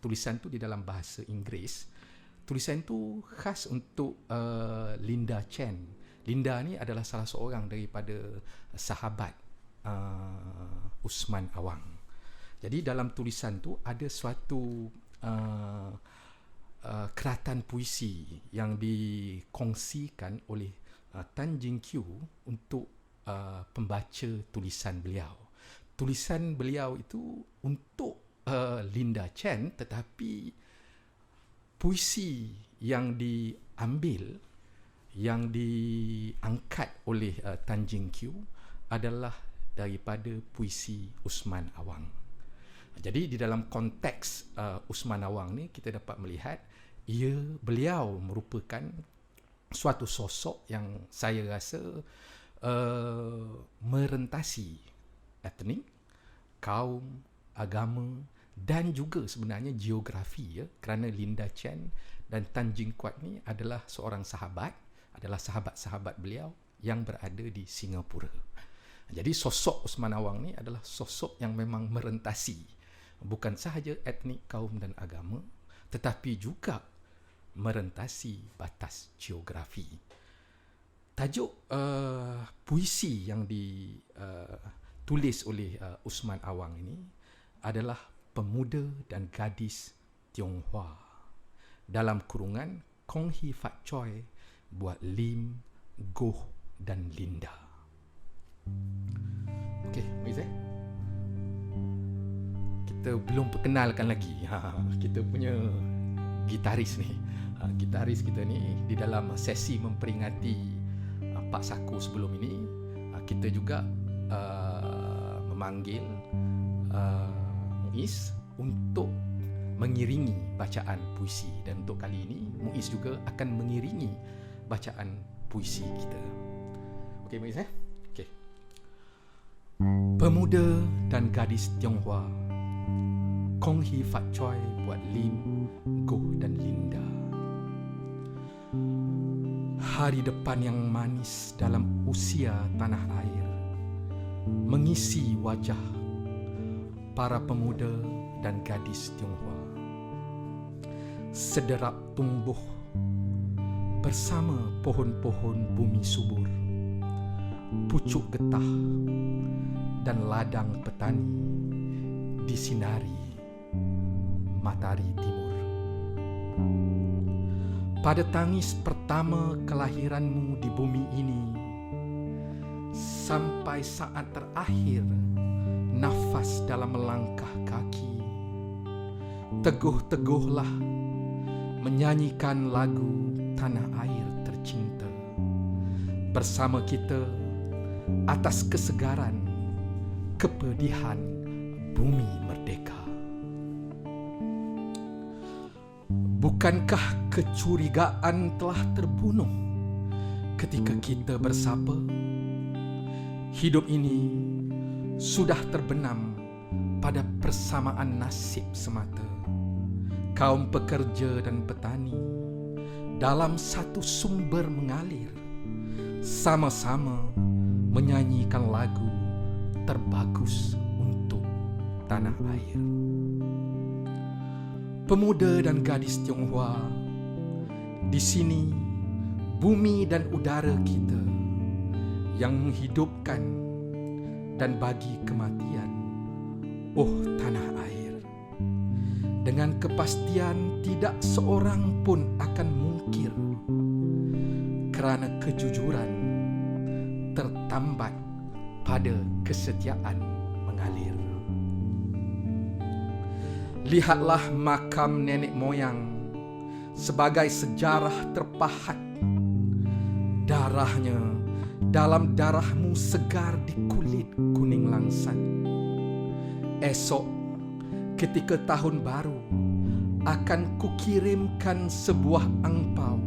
Tulisan tu di dalam bahasa Inggeris. Tulisan tu khas untuk Linda Chen. Linda ni adalah salah seorang daripada sahabat Usman Awang. Jadi dalam tulisan tu ada suatu keratan puisi yang dikongsikan oleh Tan Jing Kiu untuk pembaca tulisan beliau. Tulisan beliau itu untuk Linda Chen, tetapi puisi yang diambil, yang diangkat oleh Tan Jing Kiu adalah daripada puisi Usman Awang. Jadi di dalam konteks Usman Awang ni kita dapat melihat beliau merupakan suatu sosok yang saya rasa merentasi etnik, kaum, agama dan juga sebenarnya geografi, kerana Linda Chen dan Tan Jing Kuat ni adalah seorang sahabat, adalah sahabat-sahabat beliau yang berada di Singapura. Jadi sosok Usman Awang ni adalah sosok yang memang merentasi bukan sahaja etnik, kaum dan agama, tetapi juga merentasi batas geografi. Tajuk puisi yang ditulis oleh Usman Awang ini adalah Pemuda dan Gadis Tionghoa, dalam kurungan Kong Hee Fat Choi buat Lim, Goh dan Linda. Okey, Muiz, kita belum perkenalkan lagi kita punya gitaris ni. Gitaris kita ni di dalam sesi memperingati Pak Saku sebelum ini, kita juga memanggil Muiz untuk mengiringi bacaan puisi, dan untuk kali ini Muiz juga akan mengiringi bacaan puisi kita. Okey Muiz, okey. Pemuda dan Gadis Tionghoa, Kong Hee Fat Choi buat Lim, Goh dan Linda. Hari depan yang manis dalam usia tanah air mengisi wajah para pemuda dan gadis Tionghoa. Sederap tumbuh bersama pohon-pohon bumi subur, pucuk getah dan ladang petani disinari matahari timur. Pada tangis pertama kelahiranmu di bumi ini, sampai saat terakhir nafas dalam melangkah kaki, teguh-teguhlah menyanyikan lagu tanah air tercinta bersama kita atas kesegaran kepedihan bumi merdeka. Bukankah kecurigaan telah terbunuh ketika kita bersapa? Hidup ini sudah terbenam pada persamaan nasib semata. Kaum pekerja dan petani dalam satu sumber mengalir, sama-sama menyanyikan lagu terbagus untuk tanah air. Pemuda dan gadis Tionghoa, di sini bumi dan udara kita yang menghidupkan dan bagi kematian, oh tanah air. Dengan kepastian tidak seorang pun akan mungkir, kerana kejujuran tertambat pada kesetiaan mengalir. Lihatlah makam nenek moyang sebagai sejarah terpahat. Darahnya dalam darahmu segar di kulit kuning langsat. Esok ketika tahun baru akan kukirimkan sebuah angpau.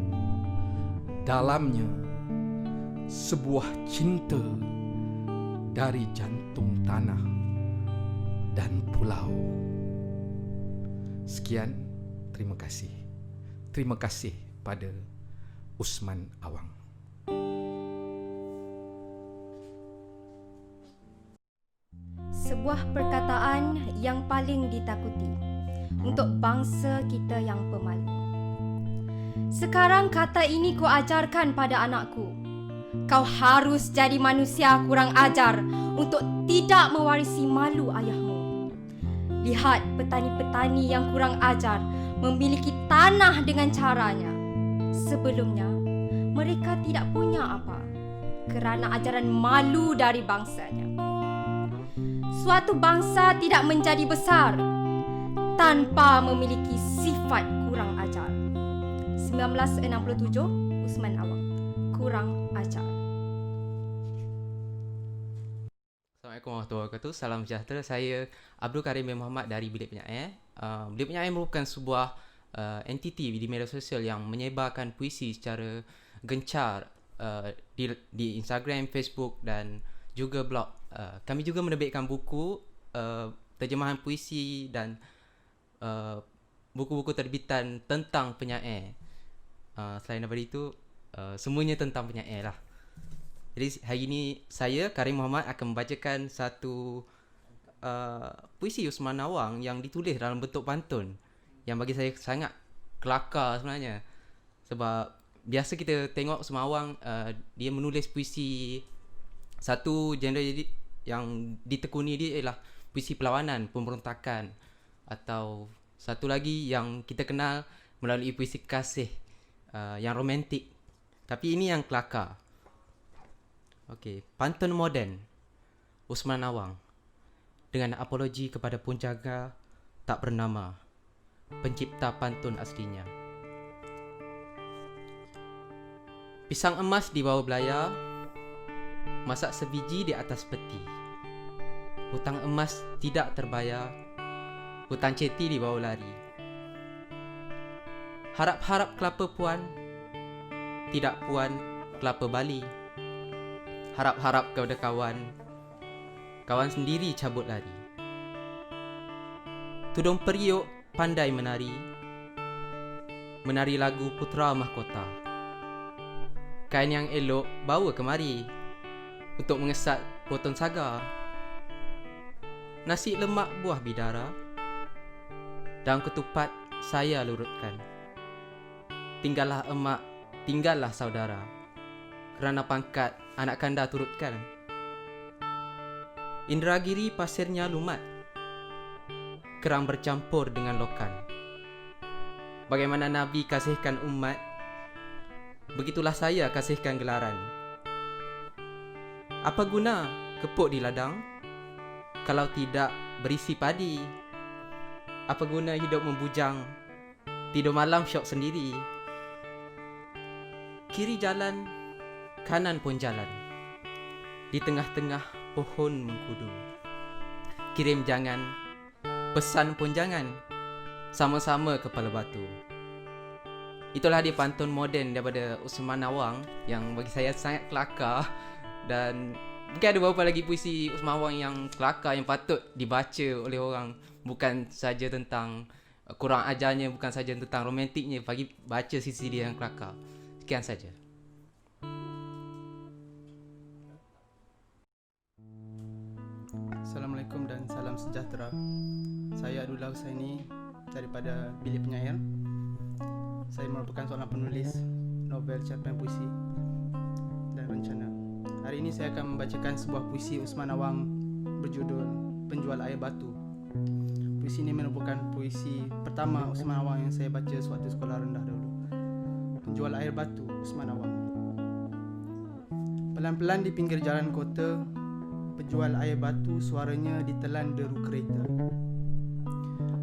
Dalamnya sebuah cinta dari jantung tanah dan pulau. Sekian, terima kasih. Terima kasih pada Usman Awang. Sebuah perkataan yang paling ditakuti untuk bangsa kita yang pemalu. Sekarang kata ini ku ajarkan pada anakku. Kau harus jadi manusia kurang ajar untuk tidak mewarisi malu ayahmu. Lihat petani-petani yang kurang ajar memiliki tanah dengan caranya. Sebelumnya, mereka tidak punya apa kerana ajaran malu dari bangsanya. Suatu bangsa tidak menjadi besar tanpa memiliki sifat kurang ajar. 1967, Usman Awang. Kurang ajar. Assalamualaikum warahmatullahi wabarakatuh. Salam sejahtera. Saya Abdul Karim bin Muhammad dari Bilik Penyair. Bilik Penyair merupakan sebuah entiti di media sosial yang menyebarkan puisi secara gencar di Instagram, Facebook dan juga blog. Kami juga menerbitkan buku, terjemahan puisi dan buku-buku terbitan tentang penyair. Selain daripada itu, semuanya tentang penyair lah. Jadi hari ini saya, Karim Muhammad, akan membacakan satu puisi Usman Awang yang ditulis dalam bentuk pantun, yang bagi saya sangat kelakar sebenarnya. Sebab biasa kita tengok Usman Awang, dia menulis puisi, satu genre yang ditekuni dia ialah puisi perlawanan, pemberontakan, atau satu lagi yang kita kenal melalui puisi kasih yang romantik. Tapi ini yang kelakar. Okey, pantun moden Usman Awang dengan apologi kepada penjaga tak bernama, pencipta pantun aslinya. Pisang emas di bawah belayar, masak sebiji di atas peti. Hutang emas tidak terbayar, hutang ceti di bawah lari. Harap-harap kelapa puan, tidak puan kelapa bali. Harap-harap kepada kawan, kawan sendiri cabut lari. Tudung periuk pandai menari, menari lagu Putra Mahkota. Kain yang elok bawa kemari untuk mengesat potong saga. Nasi lemak buah bidara, dalam ketupat saya lurutkan. Tinggallah emak, tinggallah saudara, kerana pangkat anak kanda turutkan. Indragiri pasirnya lumat, kerang bercampur dengan lokan. Bagaimana Nabi kasihkan umat, begitulah saya kasihkan gelaran. Apa guna kepuk di ladang kalau tidak berisi padi? Apa guna hidup membujang, tidur malam syok sendiri? Kiri jalan, kanan pun jalan, di tengah-tengah pohon mengkudu. Kirim jangan, pesan pun jangan, sama-sama kepala batu. Itulah dia pantun moden daripada Usman Awang yang bagi saya sangat kelakar. Dan mungkin ada beberapa lagi puisi Usman Awang yang kelakar, yang patut dibaca oleh orang. Bukan saja tentang kurang ajarnya, bukan saja tentang romantiknya, bagi baca sisi dia yang kelakar. Sekian saja. Assalamualaikum dan salam sejahtera. Saya Abdullah Husaini daripada Bilik Penyair. Saya merupakan seorang penulis novel, cerpen puisi dan rencana. Hari ini saya akan membacakan sebuah puisi Usman Awang berjudul Penjual Air Batu. Puisi ini merupakan puisi pertama Usman Awang yang saya baca sewaktu sekolah rendah dahulu. Penjual Air Batu, Usman Awang. Pelan-pelan di pinggir jalan kota, penjual air batu suaranya ditelan deru kereta.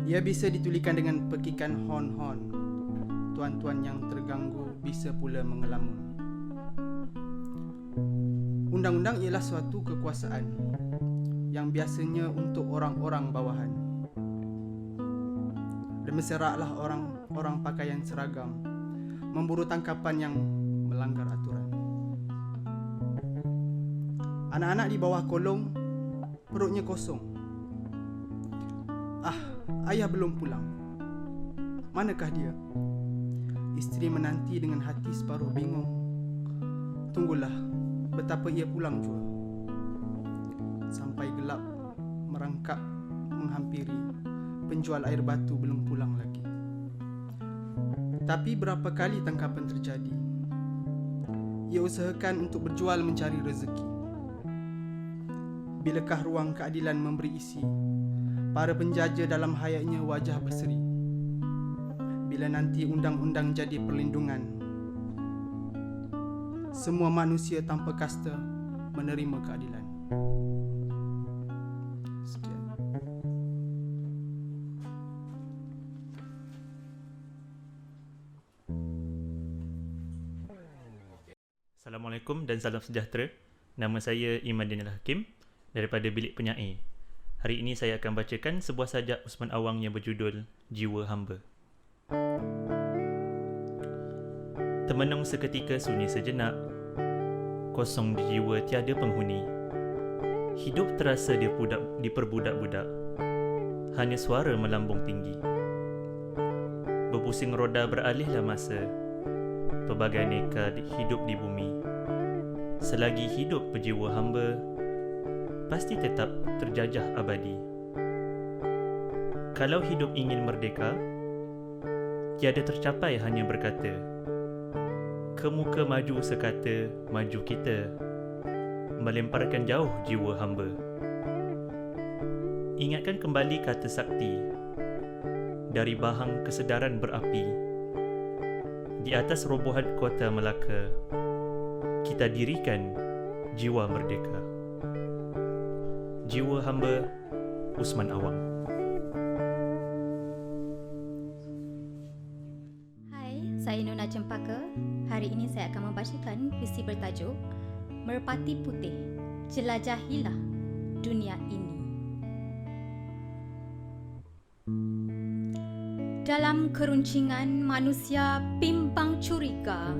Ia bisa ditulikan dengan pekikan hon-hon. Tuan-tuan yang terganggu bisa pula mengelamun. Undang-undang ialah suatu kekuasaan yang biasanya untuk orang-orang bawahan. Berseraklah orang pakaian seragam memburu tangkapan yang melanggar aturan. Anak-anak di bawah kolong perutnya kosong. Ayah belum pulang. Manakah dia? Isteri menanti dengan hati separuh bingung. Tunggulah, betapa ia pulang jua. Sampai gelap merangkap menghampiri, penjual air batu belum pulang lagi. Tapi berapa kali tangkapan terjadi, ia usahakan untuk berjual mencari rezeki. Bilakah ruang keadilan memberi isi, para penjajah dalam hayatnya wajah berseri. Bila nanti undang-undang jadi perlindungan, semua manusia tanpa kasta menerima keadilan. Sekian. Assalamualaikum dan salam sejahtera. Nama saya Imadin Al-Hakim daripada Bilik Penyair. Hari ini saya akan bacakan sebuah sajak Usman Awang yang berjudul Jiwa Hamba. Termenung seketika sunyi sejenak, kosong di jiwa tiada penghuni. Hidup terasa diperbudak-budak, hanya suara melambung tinggi. Berpusing roda beralihlah masa, pelbagai aneka hidup di bumi. Selagi hidup berjiwa hamba, pasti tetap terjajah abadi. Kalau hidup ingin merdeka, tiada tercapai hanya berkata. Kemuka maju sekata, maju kita, melemparkan jauh jiwa hamba. Ingatkan kembali kata sakti, dari bahang kesedaran berapi. Di atas robohan kota Melaka, kita dirikan jiwa merdeka. Jiwa Hamba, Usman Awang. Hai, saya Nona Cempaka. Hari ini saya akan membacakan puisi bertajuk Merpati Putih, Jelajahilah Dunia Ini. Dalam keruncingan manusia bimbang curiga,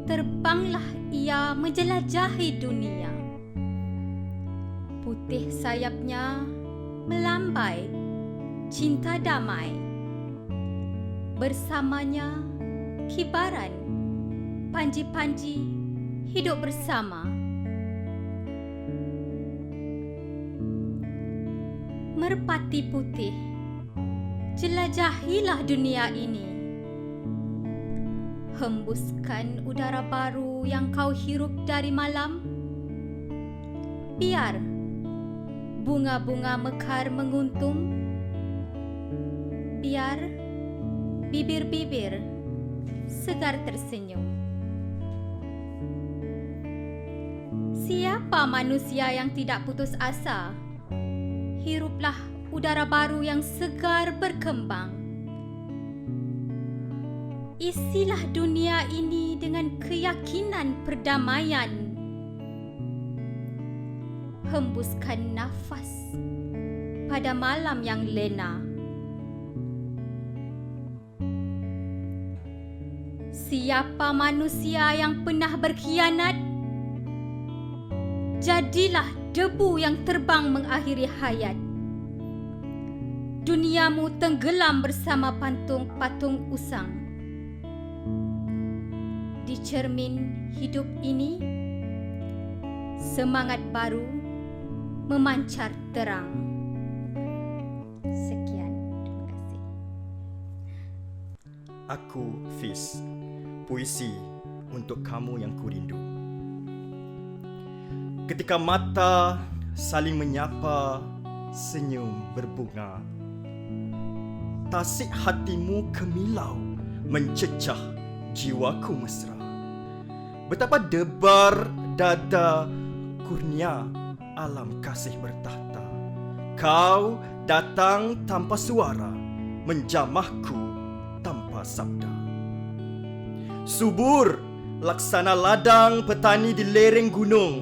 terbanglah ia menjelajahi dunia. Putih sayapnya melambai cinta damai. Bersamanya kibaran panji-panji hidup bersama. Merpati putih, jelajahilah dunia ini. Hembuskan udara baru yang kau hirup dari malam. Biar bunga-bunga mekar menguntung. Biar bibir-bibir segar tersenyum. Siapa manusia yang tidak putus asa? Hiruplah udara baru yang segar berkembang. Isilah dunia ini dengan keyakinan perdamaian. Hembuskan nafas pada malam yang lena. Siapa manusia yang pernah berkhianat? Jadilah debu yang terbang mengakhiri hayat. Duniamu tenggelam bersama patung-patung usang. Di cermin hidup ini, semangat baru memancar terang. Sekian, terima kasih. Aku Fiz, puisi untuk kamu yang kurindu. Ketika mata saling menyapa, senyum berbunga, tasik hatimu kemilau mencecah jiwaku mesra. Betapa debar dada kurnia alam kasih bertahta. Kau datang tanpa suara, menjamahku tanpa sabda. Subur laksana ladang petani di lereng gunung.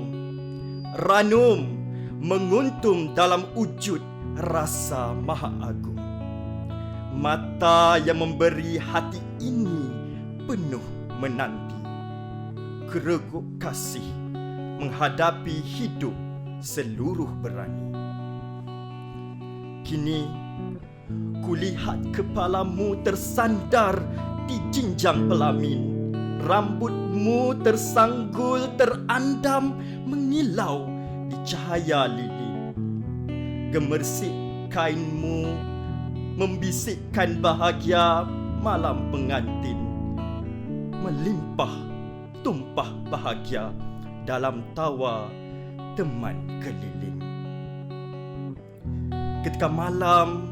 Ranum menguntum dalam wujud rasa maha agung. Mata yang memberi hati ini penuh menanti. Kereguk kasih menghadapi hidup seluruh berani. Kini kulihat kepalamu tersandar di jinjang pelamin. Rambutmu tersanggul terandam mengilau di cahaya lilin. Gemersik kainmu membisikkan bahagia malam pengantin. Melimpah tumpah bahagia dalam tawa teman keliling. ketika malam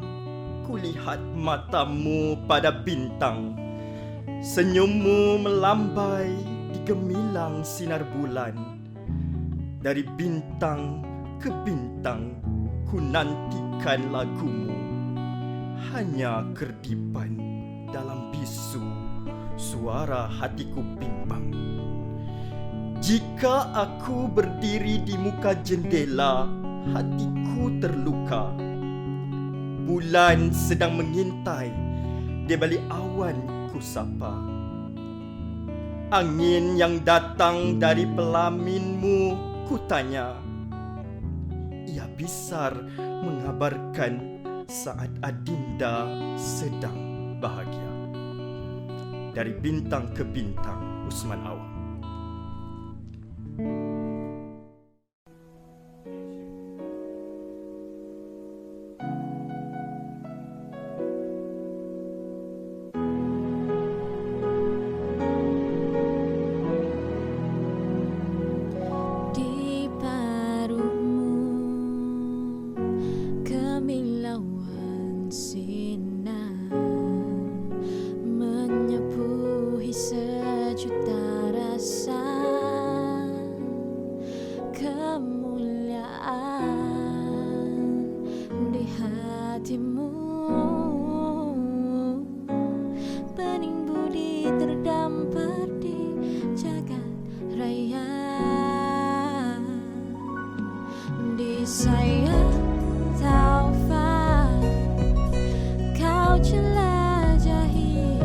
kulihat matamu pada bintang, senyummu melambai di gemilang sinar bulan. Dari bintang ke bintang ku nantikan lagumu, hanya kerdipan dalam bisu suara hatiku bimbang. Jika aku berdiri di muka jendela, hatiku terluka. Bulan sedang mengintai di balik awan ku sapa. Angin yang datang dari pelaminmu ku tanya. Ia bisar mengabarkan saat adinda sedang bahagia. Dari bintang ke bintang, Usman Awang. Di paruhmu kemilauan sinar menyepuhi sejuta rasa kemuliaan di hatimu. Bening budi terdampar di jagat raya. Di sayap taufan kau jelajahi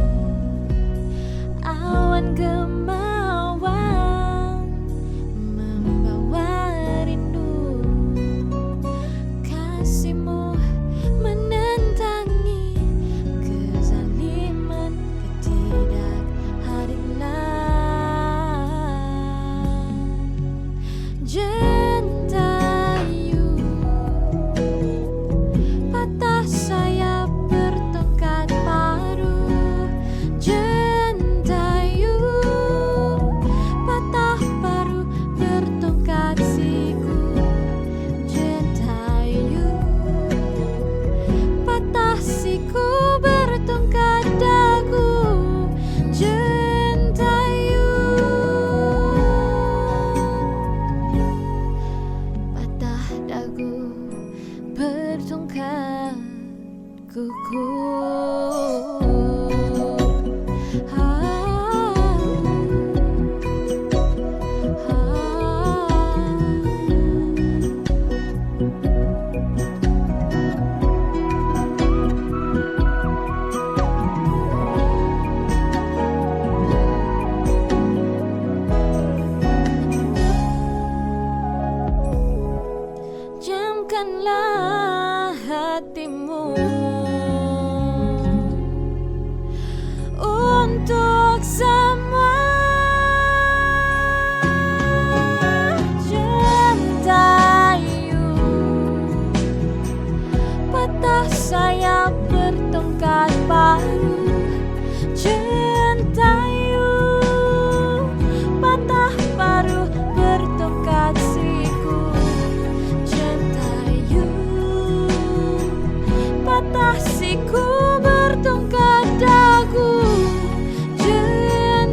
awan gemawang membawa rindu. Kasihmu menentangi kezaliman, ketidakhadilan. Jentayu patah sayap bertongkat paru. Jentayu patah paru bertongkat siku. Jentayu patah siku bertongkat dagu. Jentayu patah dagu bertongkat kuku. Jamkanlah hatimu untuk semua. Jentayu patah sayap bertongkat paru. Jentayu patah paru bertongkat siku. Jentayu patah siku bertongkat dagu. Jentayu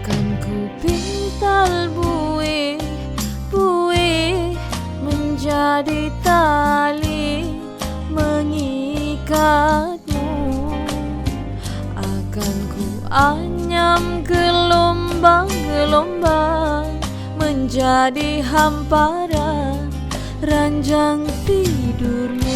Akan ku pintal buih menjadi tali mengikatmu. Akan ku anyam gelombang-gelombang menjadi hamparan ranjang tidurmu.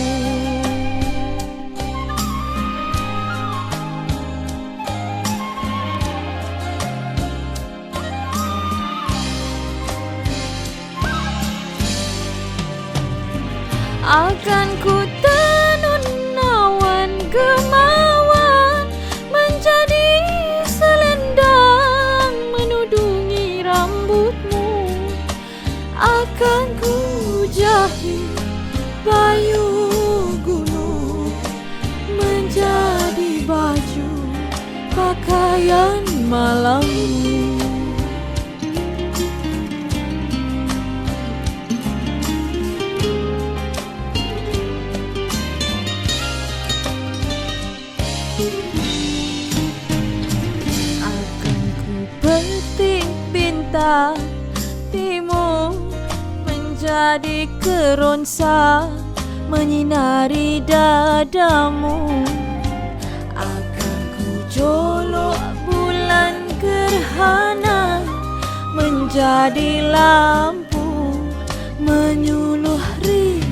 Akan ku tenun awan gemawan menjadi selendang menudungi rambutmu. Akan ku jahit payung gunung menjadi baju pakaian malammu. Akan ku petik bintang timur menjadi keronsa menyinari dadamu. Akan ku jolok bulan gerhana menjadi lampu menyuluh rindumu.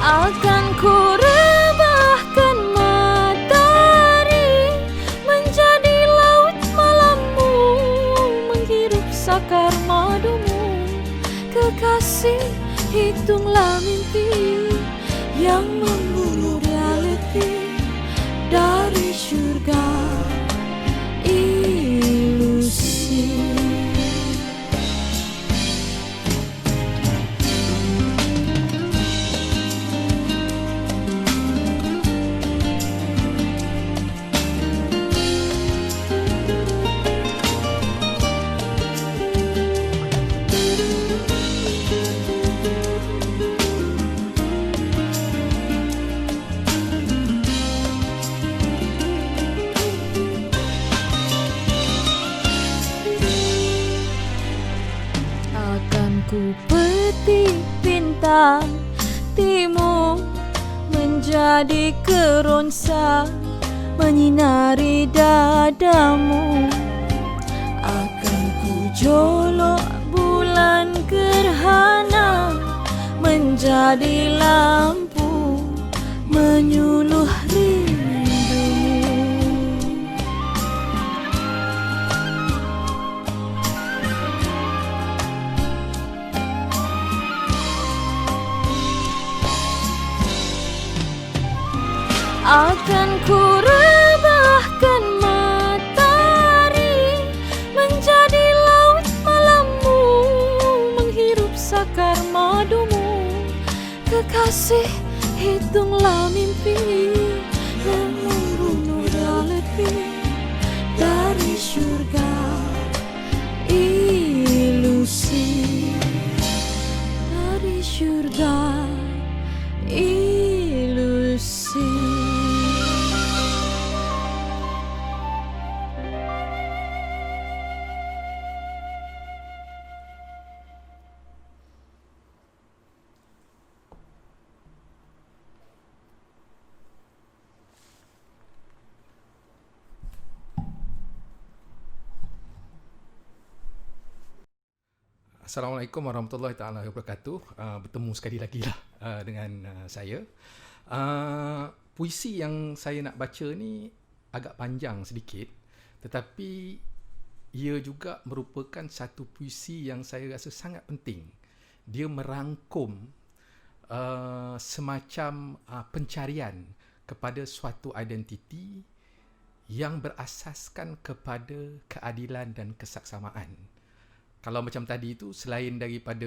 Akan ku rebahkan matahari menjadi laut malammu menghirup sakar madumu. Kekasih, hitunglah mimpi yang membunuh realiti dari syurga ilusi. Akan ku petik bintang timur menjadi keronsa menyinari dadamu. Akan ku jolok bulan gerhana menjadi lampu menyuluh rindumu. Akan ku rebahkan matahari menjadi laut malammu menghirup sakar madumu. Kekasih, hitunglah mimpi yang membunuh realiti dari syurga ilusi. Dari syurga ilusi. Assalamualaikum warahmatullahi taala wabarakatuh. Bertemu sekali lagi lah dengan saya. Puisi yang saya nak baca ni agak panjang sedikit, tetapi ia juga merupakan satu puisi yang saya rasa sangat penting. Dia merangkum semacam pencarian kepada suatu identiti yang berasaskan kepada keadilan dan kesaksamaan. Kalau macam tadi itu, selain daripada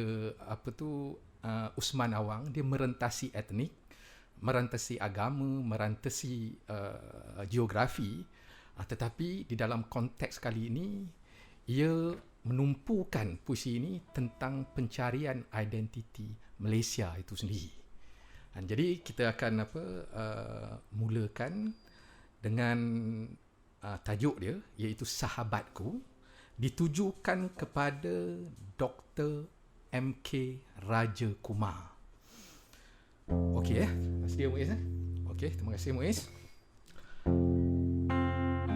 Usman Awang, dia merentasi etnik, merentasi agama, merentasi geografi, tetapi di dalam konteks kali ini ia menumpukan puisi ini tentang pencarian identiti Malaysia itu sendiri. Jadi kita akan mulakan dengan tajuk dia, iaitu Sahabatku, ditujukan kepada Dr. MK Raja Kumar. Okey sedia Muiz Okey, terima kasih Muiz.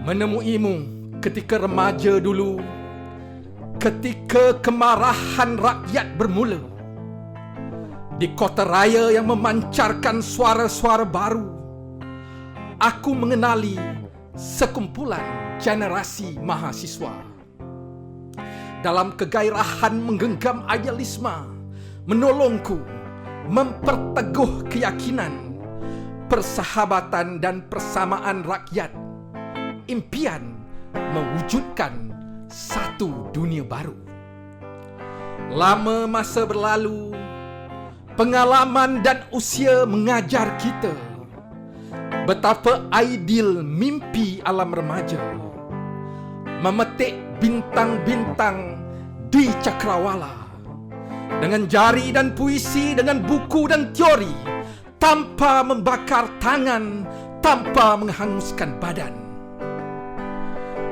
Menemuimu ketika remaja dulu, ketika kemarahan rakyat bermula, di kota raya yang memancarkan suara-suara baru, aku mengenali sekumpulan generasi mahasiswa. Dalam kegairahan menggenggam idealisme, menolongku memperteguh keyakinan, persahabatan dan persamaan rakyat, impian mewujudkan satu dunia baru. Lama masa berlalu, pengalaman dan usia mengajar kita betapa ideal mimpi alam remaja, memetik bintang-bintang di cakrawala dengan jari dan puisi, dengan buku dan teori, tanpa membakar tangan, tanpa menghanguskan badan.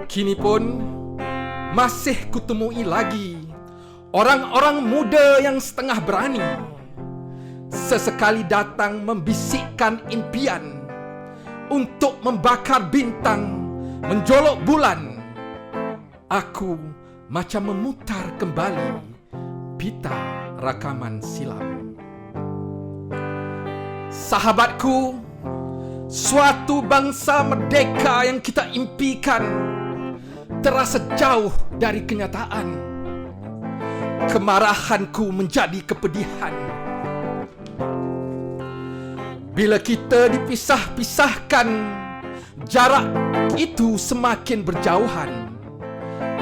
Kini pun masih kutemui lagi orang-orang muda yang setengah berani, sesekali datang membisikkan impian untuk membakar bintang, menjolok bulan. Aku macam memutar kembali pita rakaman silam. Sahabatku, suatu bangsa merdeka yang kita impikan terasa jauh dari kenyataan. Kemarahanku menjadi kepedihan bila kita dipisah-pisahkan, jarak itu semakin berjauhan.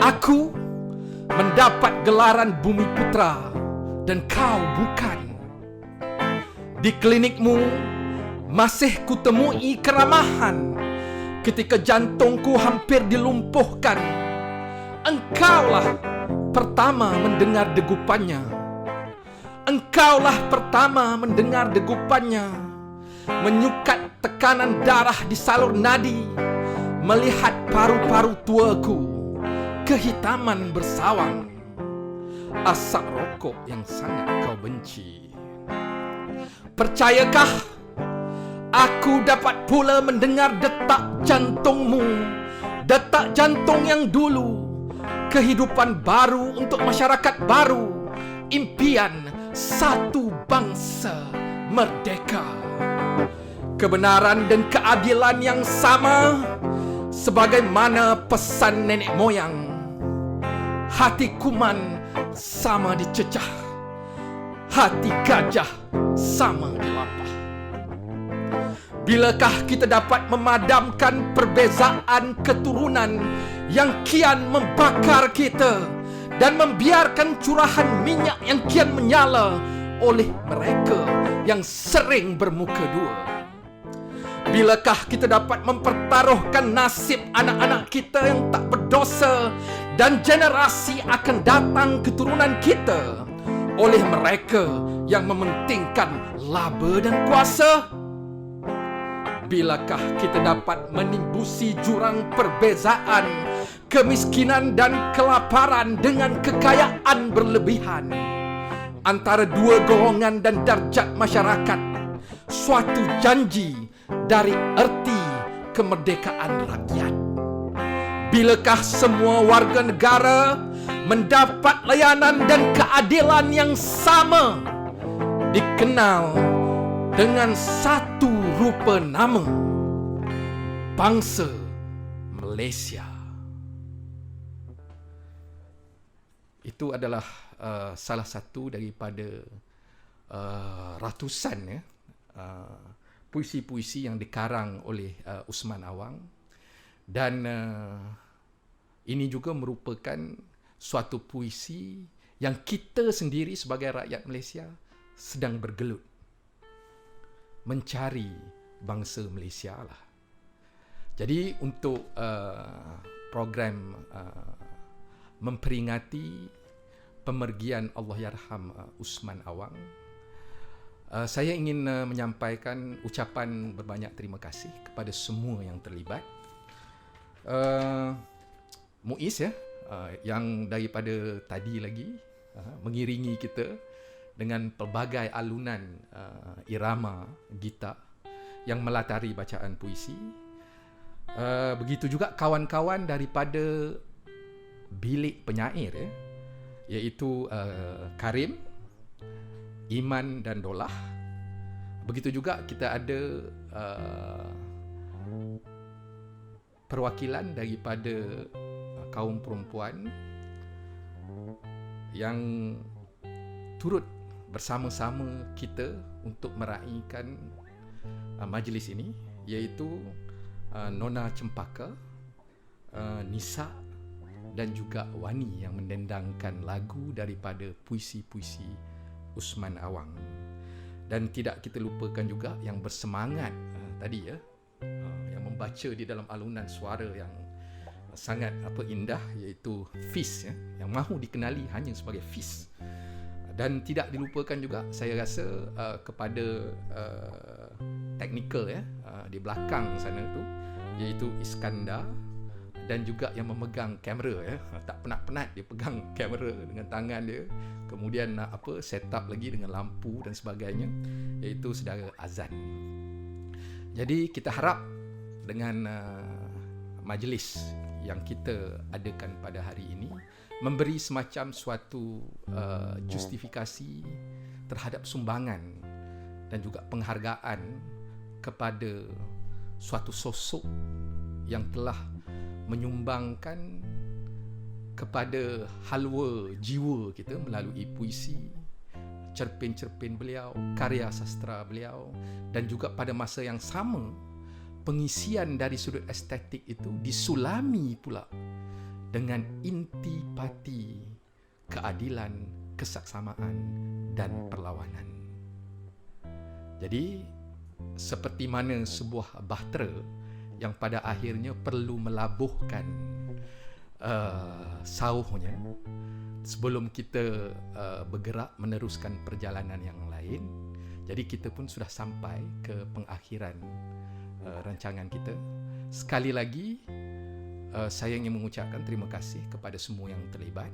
Aku mendapat gelaran Bumi Putra dan kau bukan. Di klinikmu masih kutemui keramahan ketika jantungku hampir dilumpuhkan. Engkaulah pertama mendengar degupannya. Engkaulah pertama mendengar degupannya, menyukat tekanan darah di salur nadi, melihat paru-paru tuaku kehitaman bersawang, asap rokok yang sangat kau benci. Percayakah aku dapat pula mendengar detak jantungmu, detak jantung yang dulu, kehidupan baru untuk masyarakat baru, impian satu bangsa merdeka. Kebenaran dan keadilan yang sama sebagaimana pesan nenek moyang. Hati kuman sama dicecah, hati gajah sama dilapah. Bilakah kita dapat memadamkan perbezaan keturunan yang kian membakar kita dan membiarkan curahan minyak yang kian menyala oleh mereka yang sering bermuka dua? Bilakah kita dapat mempertaruhkan nasib anak-anak kita yang tak berdosa dan generasi akan datang keturunan kita oleh mereka yang mementingkan laba dan kuasa? Bilakah kita dapat menimbusi jurang perbezaan, kemiskinan dan kelaparan dengan kekayaan berlebihan antara dua golongan dan darjat masyarakat, suatu janji dari erti kemerdekaan rakyat? Bilakah semua warga negara mendapat layanan dan keadilan yang sama, dikenal dengan satu rupa nama, bangsa Malaysia? Itu adalah salah satu daripada ratusan puisi-puisi yang dikarang oleh Usman Awang, dan ini juga merupakan suatu puisi yang kita sendiri sebagai rakyat Malaysia sedang bergelut mencari bangsa Malaysia lah. Jadi untuk program memperingati pemergian Allahyarham Usman Awang, saya ingin menyampaikan ucapan berbanyak terima kasih kepada semua yang terlibat. Muiz yang daripada tadi lagi mengiringi kita dengan pelbagai alunan irama gitar yang melatari bacaan puisi. Begitu juga kawan-kawan daripada bilik penyair iaitu Karim, Iman dan Dolah. Begitu juga kita ada perwakilan daripada kaum perempuan yang turut bersama-sama kita untuk meraihkan majlis ini, iaitu Nona Cempaka, Nisa dan juga Wani yang mendendangkan lagu daripada puisi-puisi Usman Awang. Dan tidak kita lupakan juga yang bersemangat tadi yang membaca di dalam alunan suara yang sangat indah, iaitu Fiz yang mahu dikenali hanya sebagai Fiz. Dan tidak dilupakan juga saya rasa kepada teknikal di belakang sana tu, iaitu Iskandar, dan juga yang memegang kamera tak penat-penat dia pegang kamera dengan tangan dia, kemudian nak set up lagi dengan lampu dan sebagainya, iaitu saudara Azan. Jadi kita harap dengan majlis yang kita adakan pada hari ini memberi semacam suatu justifikasi terhadap sumbangan dan juga penghargaan kepada suatu sosok yang telah menyumbangkan kepada halwa jiwa kita melalui puisi, cerpen-cerpen beliau, karya sastra beliau, dan juga pada masa yang sama pengisian dari sudut estetik itu disulami pula dengan intipati keadilan, kesaksamaan dan perlawanan. Jadi seperti mana sebuah bahtera yang pada akhirnya perlu melabuhkan sauhnya sebelum kita bergerak meneruskan perjalanan yang lain. Jadi kita pun sudah sampai ke pengakhiran rancangan kita. Sekali lagi saya ingin mengucapkan terima kasih kepada semua yang terlibat,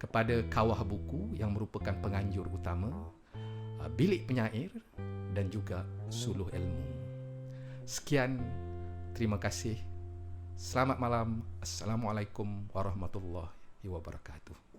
kepada Kawah Buku yang merupakan penganjur utama, Bilik Penyair dan juga Suluh Ilmu. Sekian, terima kasih. Selamat malam. Assalamualaikum warahmatullahi wabarakatuh.